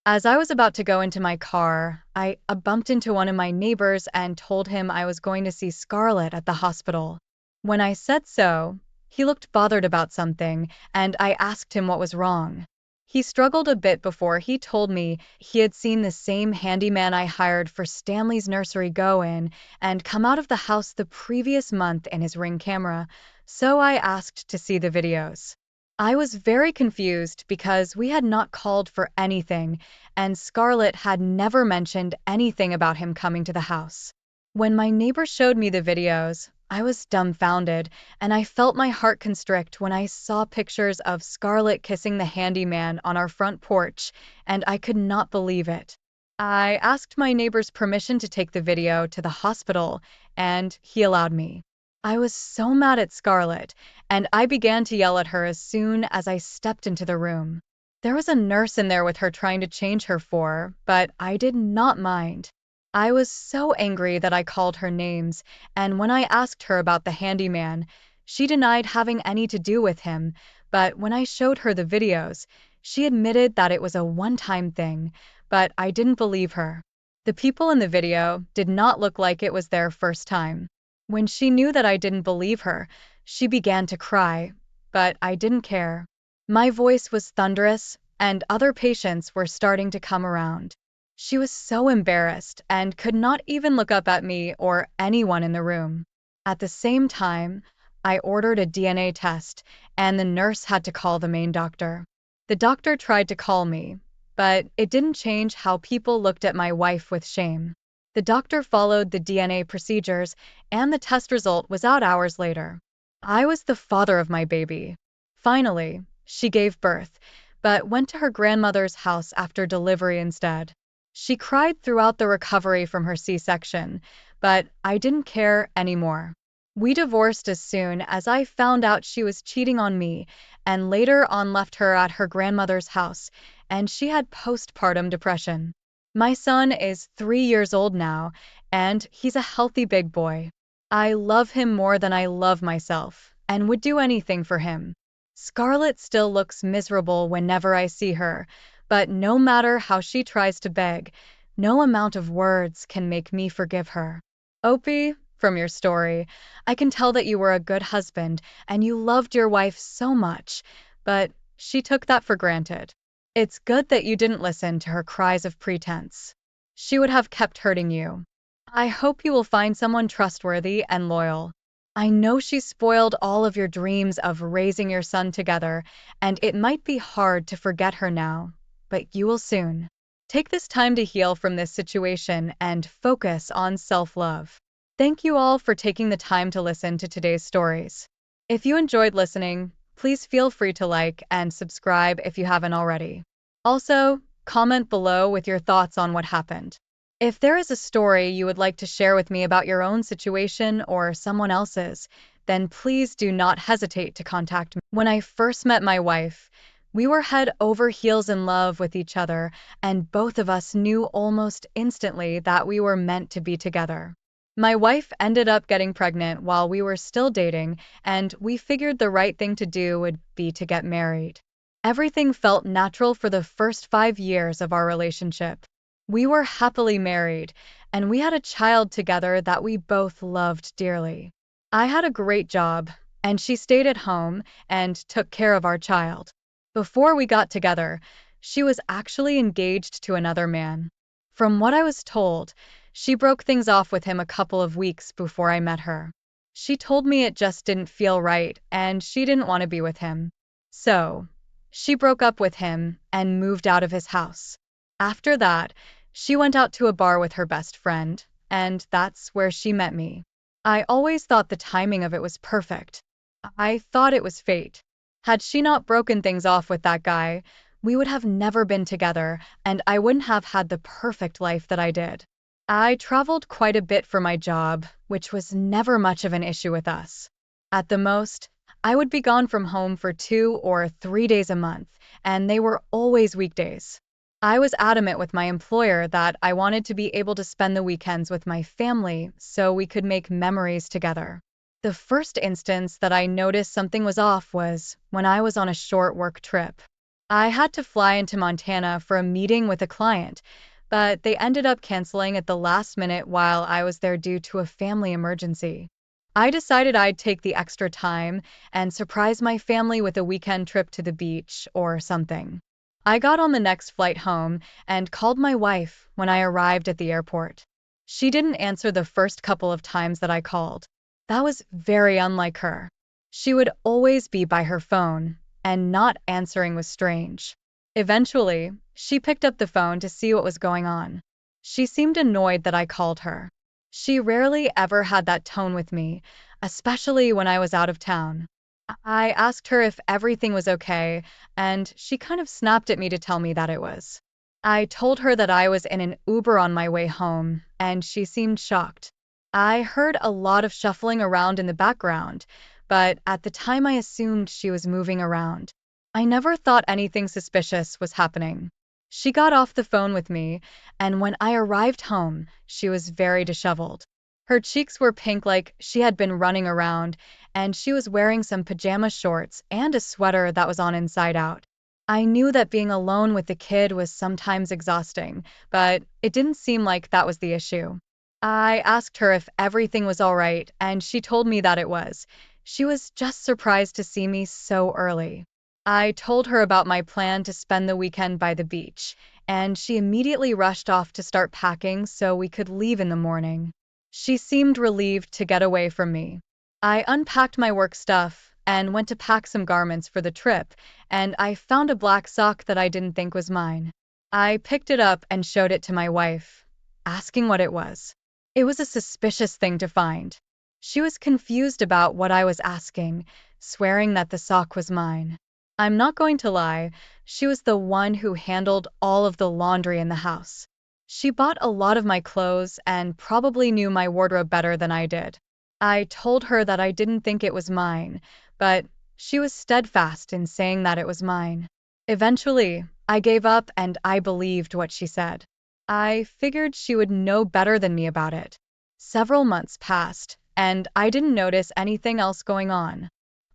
As I was about to go into my car, I bumped into one of my neighbors and told him I was going to see Scarlett at the hospital. When I said so, he looked bothered about something, and I asked him what was wrong. He struggled a bit before he told me he had seen the same handyman I hired for Stanley's nursery go in and come out of the house the previous month in his Ring camera, so I asked to see the videos. I was very confused because we had not called for anything, and Scarlett had never mentioned anything about him coming to the house. When my neighbor showed me the videos, I was dumbfounded, and I felt my heart constrict when I saw pictures of Scarlett kissing the handyman on our front porch, and I could not believe it. I asked my neighbor's permission to take the video to the hospital, and he allowed me. I was so mad at Scarlett, and I began to yell at her as soon as I stepped into the room. There was a nurse in there with her trying to change her for, but I did not mind. I was so angry that I called her names, and when I asked her about the handyman, she denied having any to do with him, but when I showed her the videos, she admitted that it was a one-time thing, but I didn't believe her. The people in the video did not look like it was their first time. When she knew that I didn't believe her, she began to cry, but I didn't care. My voice was thunderous, and other patients were starting to come around. She was so embarrassed and could not even look up at me or anyone in the room. At the same time, I ordered a DNA test, and the nurse had to call the main doctor. The doctor tried to call me, but it didn't change how people looked at my wife with shame. The doctor followed the DNA procedures, and the test result was out hours later. I was the father of my baby. Finally, she gave birth, but went to her grandmother's house after delivery instead. She cried throughout the recovery from her C-section, but I didn't care anymore. We divorced as soon as I found out she was cheating on me, and later on left her at her grandmother's house, and she had postpartum depression. My son is 3 years old now, and he's a healthy big boy. I love him more than I love myself, and would do anything for him. Scarlett still looks miserable whenever I see her, but no matter how she tries to beg, no amount of words can make me forgive her. Opie, from your story, I can tell that you were a good husband and you loved your wife so much, but she took that for granted. It's good that you didn't listen to her cries of pretense. She would have kept hurting you. I hope you will find someone trustworthy and loyal. I know she spoiled all of your dreams of raising your son together, and it might be hard to forget her now, but you will soon. Take this time to heal from this situation and focus on self-love. Thank you all for taking the time to listen to today's stories. If you enjoyed listening, please feel free to like and subscribe if you haven't already. Also, comment below with your thoughts on what happened. If there is a story you would like to share with me about your own situation or someone else's, then please do not hesitate to contact me. When I first met my wife, we were head over heels in love with each other, and both of us knew almost instantly that we were meant to be together. My wife ended up getting pregnant while we were still dating, and we figured the right thing to do would be to get married. Everything felt natural for the first 5 years of our relationship. We were happily married, and we had a child together that we both loved dearly. I had a great job, and she stayed at home and took care of our child. Before we got together, she was actually engaged to another man. From what I was told, she broke things off with him a couple of weeks before I met her. She told me it just didn't feel right and she didn't want to be with him. So, she broke up with him and moved out of his house. After that, she went out to a bar with her best friend, and that's where she met me. I always thought the timing of it was perfect. I thought it was fate. Had she not broken things off with that guy, we would have never been together, and I wouldn't have had the perfect life that I did. I traveled quite a bit for my job, which was never much of an issue with us. At the most, I would be gone from home for 2 or 3 days a month, and they were always weekdays. I was adamant with my employer that I wanted to be able to spend the weekends with my family so we could make memories together. The first instance that I noticed something was off was when I was on a short work trip. I had to fly into Montana for a meeting with a client, but they ended up canceling at the last minute while I was there due to a family emergency. I decided I'd take the extra time and surprise my family with a weekend trip to the beach or something. I got on the next flight home and called my wife when I arrived at the airport. She didn't answer the first couple of times that I called. That was very unlike her. She would always be by her phone, and not answering was strange. Eventually, she picked up the phone to see what was going on. She seemed annoyed that I called her. She rarely ever had that tone with me, especially when I was out of town. I asked her if everything was okay, and she kind of snapped at me to tell me that it was. I told her that I was in an Uber on my way home, and she seemed shocked. I heard a lot of shuffling around in the background, but at the time I assumed she was moving around. I never thought anything suspicious was happening. She got off the phone with me, and when I arrived home, she was very disheveled. Her cheeks were pink like she had been running around, and she was wearing some pajama shorts and a sweater that was on inside out. I knew that being alone with the kid was sometimes exhausting, but it didn't seem like that was the issue. I asked her if everything was all right, and she told me that it was. She was just surprised to see me so early. I told her about my plan to spend the weekend by the beach, and she immediately rushed off to start packing so we could leave in the morning. She seemed relieved to get away from me. I unpacked my work stuff and went to pack some garments for the trip, and I found a black sock that I didn't think was mine. I picked it up and showed it to my wife, asking what it was. It was a suspicious thing to find. She was confused about what I was asking, swearing that the sock was mine. I'm not going to lie, she was the one who handled all of the laundry in the house. She bought a lot of my clothes and probably knew my wardrobe better than I did. I told her that I didn't think it was mine, but she was steadfast in saying that it was mine. Eventually, I gave up and I believed what she said. I figured she would know better than me about it. Several months passed, and I didn't notice anything else going on.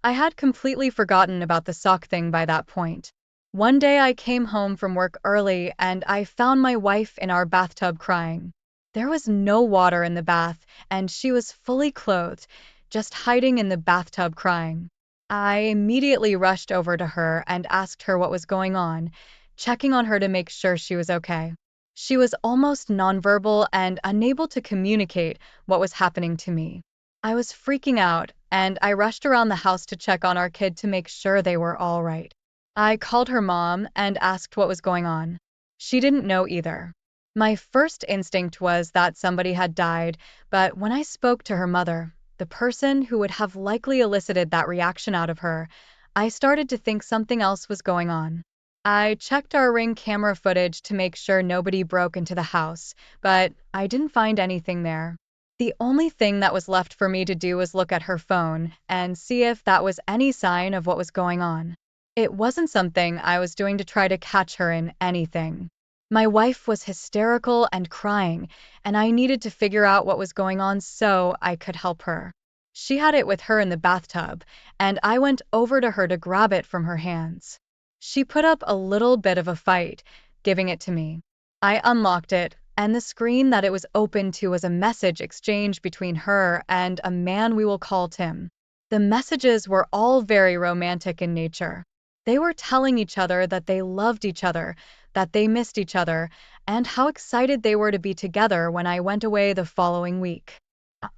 I had completely forgotten about the sock thing by that point. One day I came home from work early and I found my wife in our bathtub crying. There was no water in the bath, and she was fully clothed, just hiding in the bathtub crying. I immediately rushed over to her and asked her what was going on, checking on her to make sure she was okay. She was almost nonverbal and unable to communicate what was happening to me. I was freaking out, and I rushed around the house to check on our kid to make sure they were all right. I called her mom and asked what was going on. She didn't know either. My first instinct was that somebody had died, but when I spoke to her mother, the person who would have likely elicited that reaction out of her, I started to think something else was going on. I checked our Ring camera footage to make sure nobody broke into the house, but I didn't find anything there. The only thing that was left for me to do was look at her phone and see if that was any sign of what was going on. It wasn't something I was doing to try to catch her in anything. My wife was hysterical and crying, and I needed to figure out what was going on so I could help her. She had it with her in the bathtub, and I went over to her to grab it from her hands. She put up a little bit of a fight, giving it to me. I unlocked it, and the screen that it was open to was a message exchange between her and a man we will call Tim. The messages were all very romantic in nature. They were telling each other that they loved each other, that they missed each other, and how excited they were to be together when I went away the following week.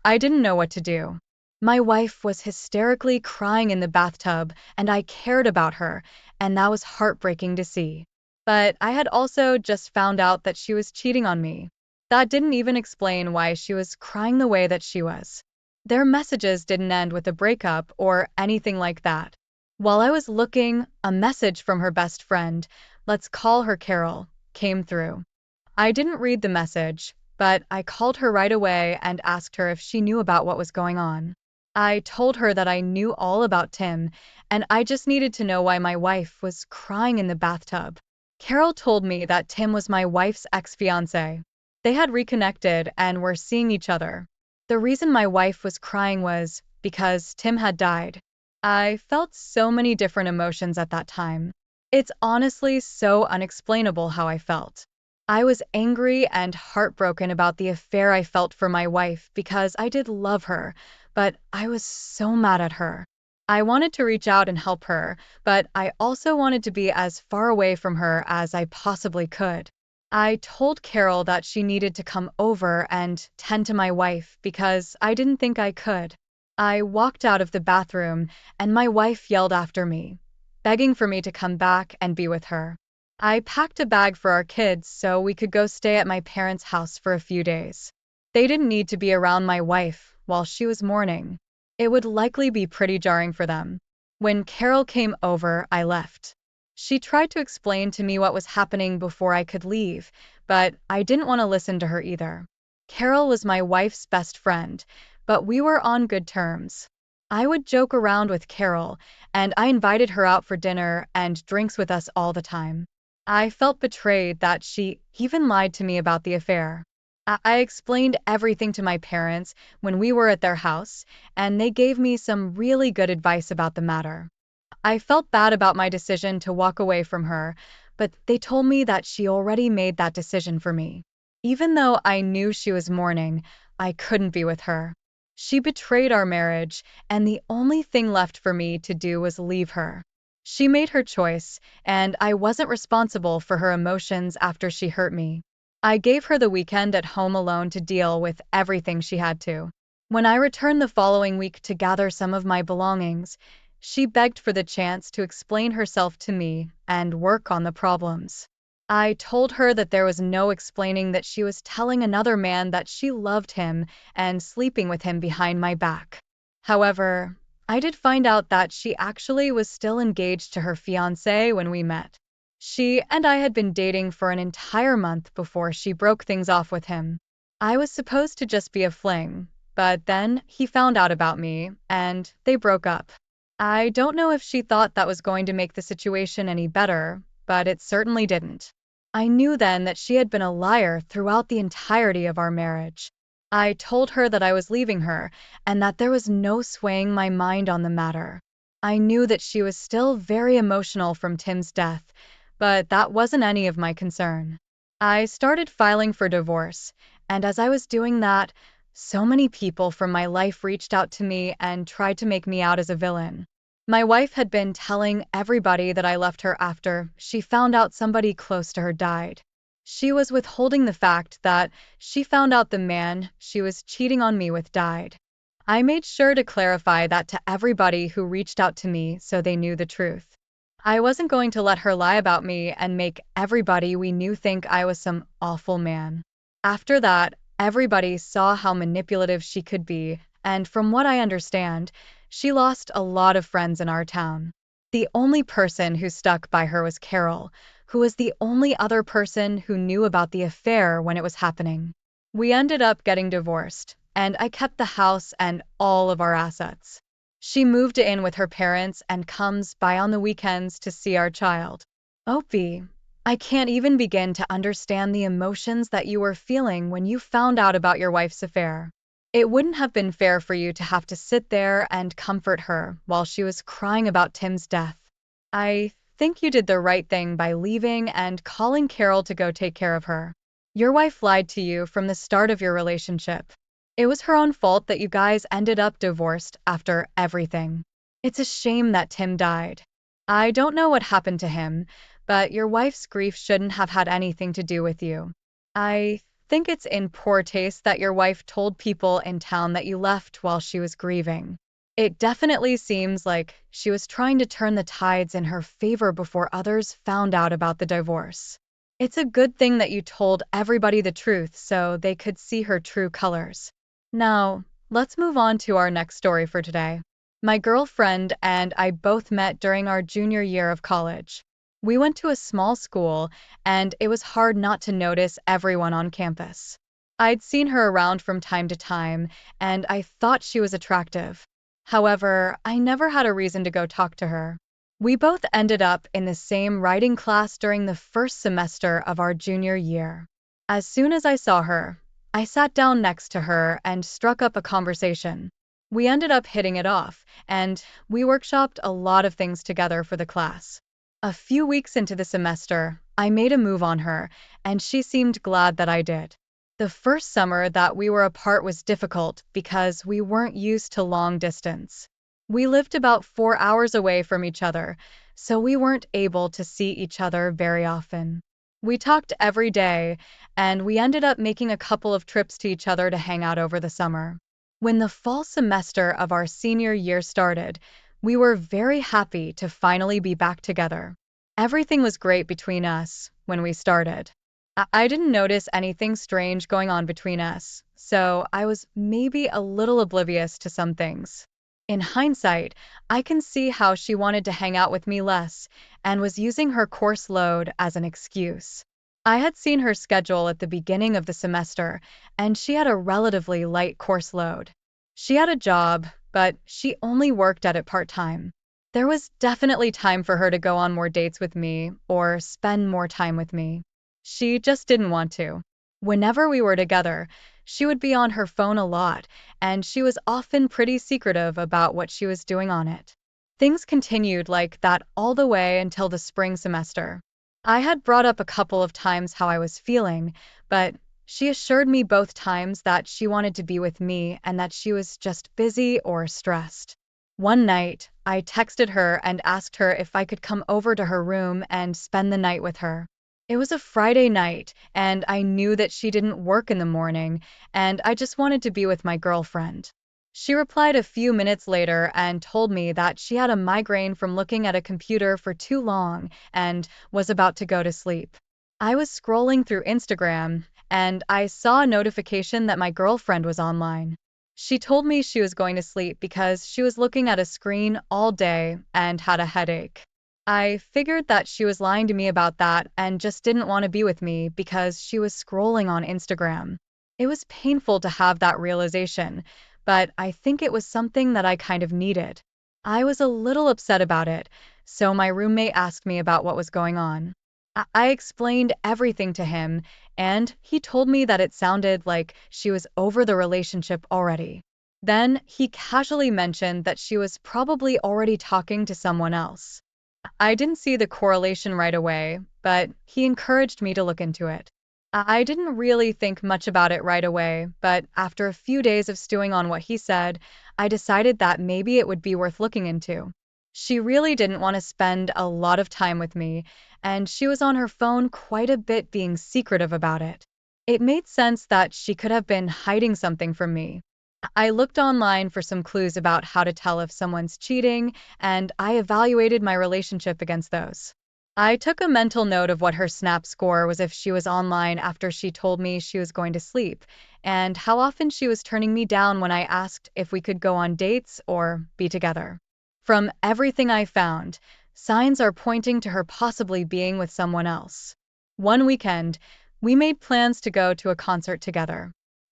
I didn't know what to do. My wife was hysterically crying in the bathtub, and I cared about her, and that was heartbreaking to see. But I had also just found out that she was cheating on me. That didn't even explain why she was crying the way that she was. Their messages didn't end with a breakup or anything like that. While I was looking, a message from her best friend, let's call her Carol, came through. I didn't read the message, but I called her right away and asked her if she knew about what was going on. I told her that I knew all about Tim, and I just needed to know why my wife was crying in the bathtub. Carol told me that Tim was my wife's ex-fiancé. They had reconnected and were seeing each other. The reason my wife was crying was because Tim had died. I felt so many different emotions at that time. It's honestly so unexplainable how I felt. I was angry and heartbroken about the affair I felt for my wife because I did love her, but I was so mad at her. I wanted to reach out and help her, but I also wanted to be as far away from her as I possibly could. I told Carol that she needed to come over and tend to my wife because I didn't think I could. I walked out of the bathroom, and my wife yelled after me, begging for me to come back and be with her. I packed a bag for our kids so we could go stay at my parents' house for a few days. They didn't need to be around my wife while she was mourning. It would likely be pretty jarring for them. When Carol came over, I left. She tried to explain to me what was happening before I could leave, but I didn't want to listen to her either. Carol was my wife's best friend, but we were on good terms. I would joke around with Carol, and I invited her out for dinner and drinks with us all the time. I felt betrayed that she even lied to me about the affair. I explained everything to my parents when we were at their house, and they gave me some really good advice about the matter. I felt bad about my decision to walk away from her, but they told me that she already made that decision for me. Even though I knew she was mourning, I couldn't be with her. She betrayed our marriage, and the only thing left for me to do was leave her. She made her choice, and I wasn't responsible for her emotions after she hurt me. I gave her the weekend at home alone to deal with everything she had to. When I returned the following week to gather some of my belongings, she begged for the chance to explain herself to me and work on the problems. I told her that there was no explaining that she was telling another man that she loved him and sleeping with him behind my back. However, I did find out that she actually was still engaged to her fiancé when we met. She and I had been dating for an entire month before she broke things off with him. I was supposed to just be a fling, but then he found out about me, and they broke up. I don't know if she thought that was going to make the situation any better, but it certainly didn't. I knew then that she had been a liar throughout the entirety of our marriage. I told her that I was leaving her, and that there was no swaying my mind on the matter. I knew that she was still very emotional from Tim's death, but that wasn't any of my concern. I started filing for divorce, and as I was doing that, so many people from my life reached out to me and tried to make me out as a villain. My wife had been telling everybody that I left her after she found out somebody close to her died. She was withholding the fact that she found out the man she was cheating on me with died. I made sure to clarify that to everybody who reached out to me so they knew the truth. I wasn't going to let her lie about me and make everybody we knew think I was some awful man. After that, everybody saw how manipulative she could be, and from what I understand, she lost a lot of friends in our town. The only person who stuck by her was Carol, who was the only other person who knew about the affair when it was happening. We ended up getting divorced, and I kept the house and all of our assets. She moved in with her parents and comes by on the weekends to see our child. Opie, I can't even begin to understand the emotions that you were feeling when you found out about your wife's affair. It wouldn't have been fair for you to have to sit there and comfort her while she was crying about Tim's death. I think you did the right thing by leaving and calling Carol to go take care of her. Your wife lied to you from the start of your relationship. It was her own fault that you guys ended up divorced after everything. It's a shame that Tim died. I don't know what happened to him, but your wife's grief shouldn't have had anything to do with you. I think it's in poor taste that your wife told people in town that you left while she was grieving. It definitely seems like she was trying to turn the tides in her favor before others found out about the divorce. It's a good thing that you told everybody the truth so they could see her true colors. Now, let's move on to our next story for today. My girlfriend and I both met during our junior year of college. We went to a small school, and it was hard not to notice everyone on campus. I'd seen her around from time to time, and I thought she was attractive. However, I never had a reason to go talk to her. We both ended up in the same writing class during the first semester of our junior year. As soon as I saw her, I sat down next to her and struck up a conversation. We ended up hitting it off, and we workshopped a lot of things together for the class. A few weeks into the semester, I made a move on her, and she seemed glad that I did. The first summer that we were apart was difficult because we weren't used to long distance. We lived about 4 hours away from each other, so we weren't able to see each other very often. We talked every day, and we ended up making a couple of trips to each other to hang out over the summer. When the fall semester of our senior year started, we were very happy to finally be back together. Everything was great between us when we started. I didn't notice anything strange going on between us, so I was maybe a little oblivious to some things. In hindsight, I can see how she wanted to hang out with me less and was using her course load as an excuse. I had seen her schedule at the beginning of the semester, and she had a relatively light course load. She had a job, but she only worked at it part-time. There was definitely time for her to go on more dates with me or spend more time with me. She just didn't want to. Whenever we were together, she would be on her phone a lot, and she was often pretty secretive about what she was doing on it. Things continued like that all the way until the spring semester. I had brought up a couple of times how I was feeling, but she assured me both times that she wanted to be with me and that she was just busy or stressed. One night, I texted her and asked her if I could come over to her room and spend the night with her. It was a Friday night, and I knew that she didn't work in the morning, and I just wanted to be with my girlfriend. She replied a few minutes later and told me that she had a migraine from looking at a computer for too long and was about to go to sleep. I was scrolling through Instagram, and I saw a notification that my girlfriend was online. She told me she was going to sleep because she was looking at a screen all day and had a headache. I figured that she was lying to me about that and just didn't want to be with me because she was scrolling on Instagram. It was painful to have that realization, but I think it was something that I kind of needed. I was a little upset about it, so my roommate asked me about what was going on. I explained everything to him, and he told me that it sounded like she was over the relationship already. Then he casually mentioned that she was probably already talking to someone else. I didn't see the correlation right away, but he encouraged me to look into it. I didn't really think much about it right away, but after a few days of stewing on what he said, I decided that maybe it would be worth looking into. She really didn't want to spend a lot of time with me, and she was on her phone quite a bit being secretive about it. It made sense that she could have been hiding something from me. I looked online for some clues about how to tell if someone's cheating, and I evaluated my relationship against those. I took a mental note of what her Snap score was if she was online after she told me she was going to sleep, and how often she was turning me down when I asked if we could go on dates or be together. From everything I found, signs are pointing to her possibly being with someone else. One weekend, we made plans to go to a concert together.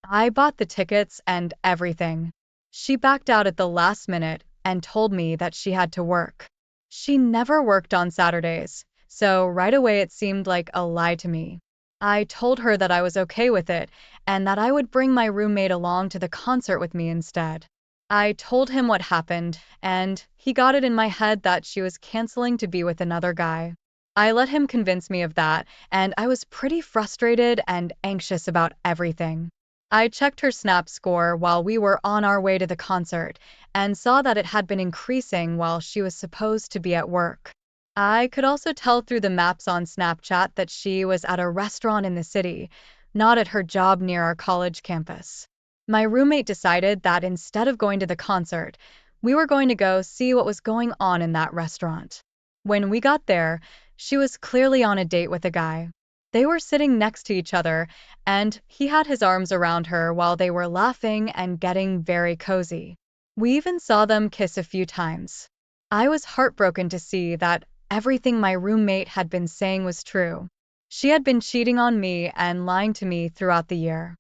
I bought the tickets and everything. She backed out at the last minute and told me that she had to work. She never worked on Saturdays, so right away it seemed like a lie to me. I told her that I was okay with it and that I would bring my roommate along to the concert with me instead. I told him what happened, and he got it in my head that she was canceling to be with another guy. I let him convince me of that, and I was pretty frustrated and anxious about everything. I checked her Snap score while we were on our way to the concert and saw that it had been increasing while she was supposed to be at work. I could also tell through the maps on Snapchat that she was at a restaurant in the city, not at her job near our college campus. My roommate decided that instead of going to the concert, we were going to go see what was going on in that restaurant. When we got there, she was clearly on a date with a guy. They were sitting next to each other, and he had his arms around her while they were laughing and getting very cozy. We even saw them kiss a few times. I was heartbroken to see that everything my roommate had been saying was true. She had been cheating on me and lying to me throughout the year.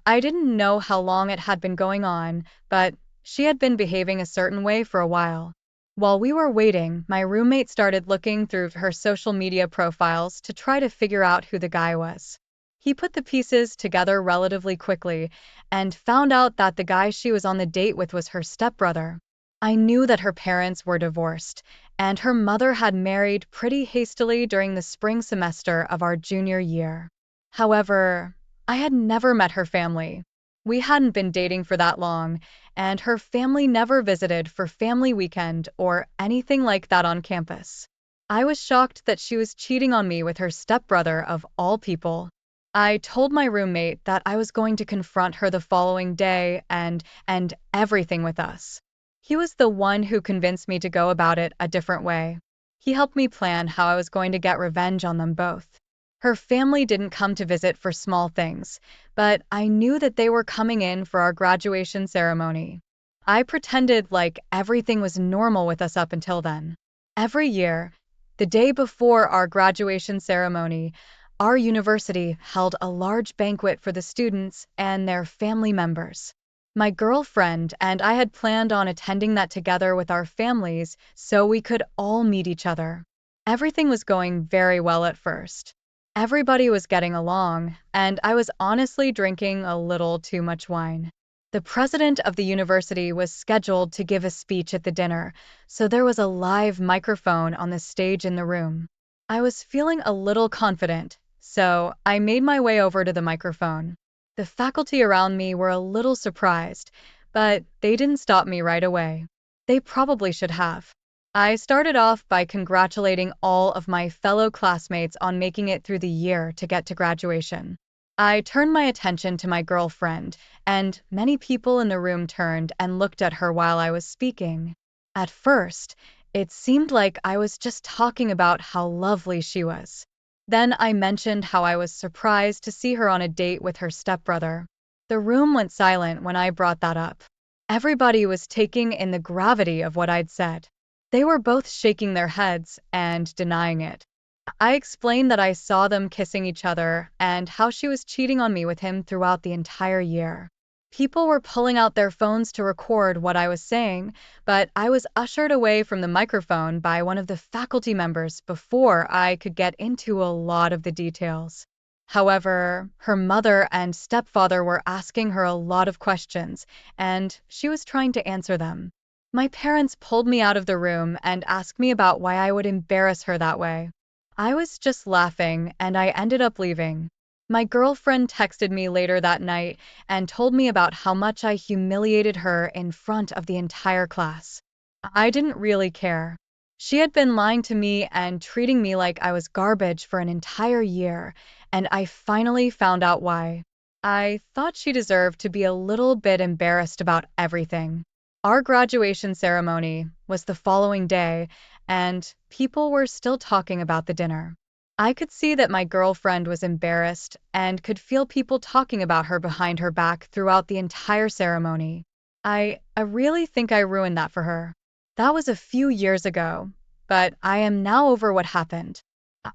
I didn't know how long it had been going on, but she had been behaving a certain way for a while. While we were waiting, my roommate started looking through her social media profiles to try to figure out who the guy was. He put the pieces together relatively quickly and found out that the guy she was on the date with was her stepbrother. I knew that her parents were divorced, and her mother had married pretty hastily during the spring semester of our junior year. However, I had never met her family. We hadn't been dating for that long, and her family never visited for family weekend or anything like that on campus. I was shocked that she was cheating on me with her stepbrother of all people. I told my roommate that I was going to confront her the following day and everything with us. He was the one who convinced me to go about it a different way. He helped me plan how I was going to get revenge on them both. Her family didn't come to visit for small things, but I knew that they were coming in for our graduation ceremony. I pretended like everything was normal with us up until then. Every year, the day before our graduation ceremony, our university held a large banquet for the students and their family members. My girlfriend and I had planned on attending that together with our families so we could all meet each other. Everything was going very well at first. Everybody was getting along, and I was honestly drinking a little too much wine. The president of the university was scheduled to give a speech at the dinner, so there was a live microphone on the stage in the room. I was feeling a little confident, so I made my way over to the microphone. The faculty around me were a little surprised, but they didn't stop me right away. They probably should have. I started off by congratulating all of my fellow classmates on making it through the year to get to graduation. I turned my attention to my girlfriend, and many people in the room turned and looked at her while I was speaking. At first, it seemed like I was just talking about how lovely she was. Then I mentioned how I was surprised to see her on a date with her stepbrother. The room went silent when I brought that up. Everybody was taking in the gravity of what I'd said. They were both shaking their heads and denying it. I explained that I saw them kissing each other and how she was cheating on me with him throughout the entire year. People were pulling out their phones to record what I was saying, but I was ushered away from the microphone by one of the faculty members before I could get into a lot of the details. However, her mother and stepfather were asking her a lot of questions, and she was trying to answer them. My parents pulled me out of the room and asked me about why I would embarrass her that way. I was just laughing, and I ended up leaving. My girlfriend texted me later that night and told me about how much I humiliated her in front of the entire class. I didn't really care. She had been lying to me and treating me like I was garbage for an entire year, and I finally found out why. I thought she deserved to be a little bit embarrassed about everything. Our graduation ceremony was the following day, and people were still talking about the dinner. I could see that my girlfriend was embarrassed and could feel people talking about her behind her back throughout the entire ceremony. I really think I ruined that for her. That was a few years ago, but I am now over what happened.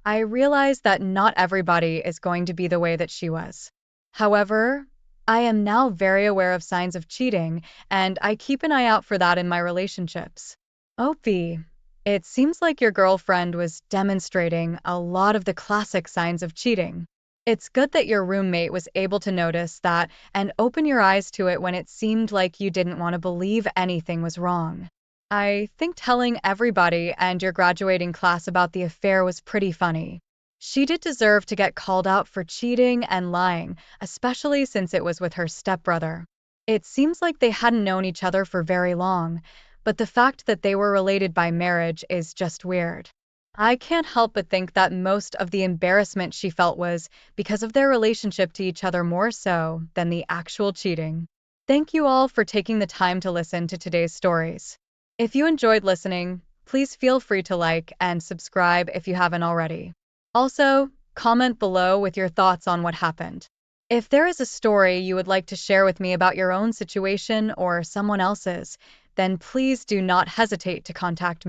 I realize that not everybody is going to be the way that she was. However, I am now very aware of signs of cheating, and I keep an eye out for that in my relationships. Opie, it seems like your girlfriend was demonstrating a lot of the classic signs of cheating. It's good that your roommate was able to notice that and open your eyes to it when it seemed like you didn't want to believe anything was wrong. I think telling everybody and your graduating class about the affair was pretty funny. She did deserve to get called out for cheating and lying, especially since it was with her stepbrother. It seems like they hadn't known each other for very long, but the fact that they were related by marriage is just weird. I can't help but think that most of the embarrassment she felt was because of their relationship to each other more so than the actual cheating. Thank you all for taking the time to listen to today's stories. If you enjoyed listening, please feel free to like and subscribe if you haven't already. Also, comment below with your thoughts on what happened. If there is a story you would like to share with me about your own situation or someone else's, then please do not hesitate to contact me.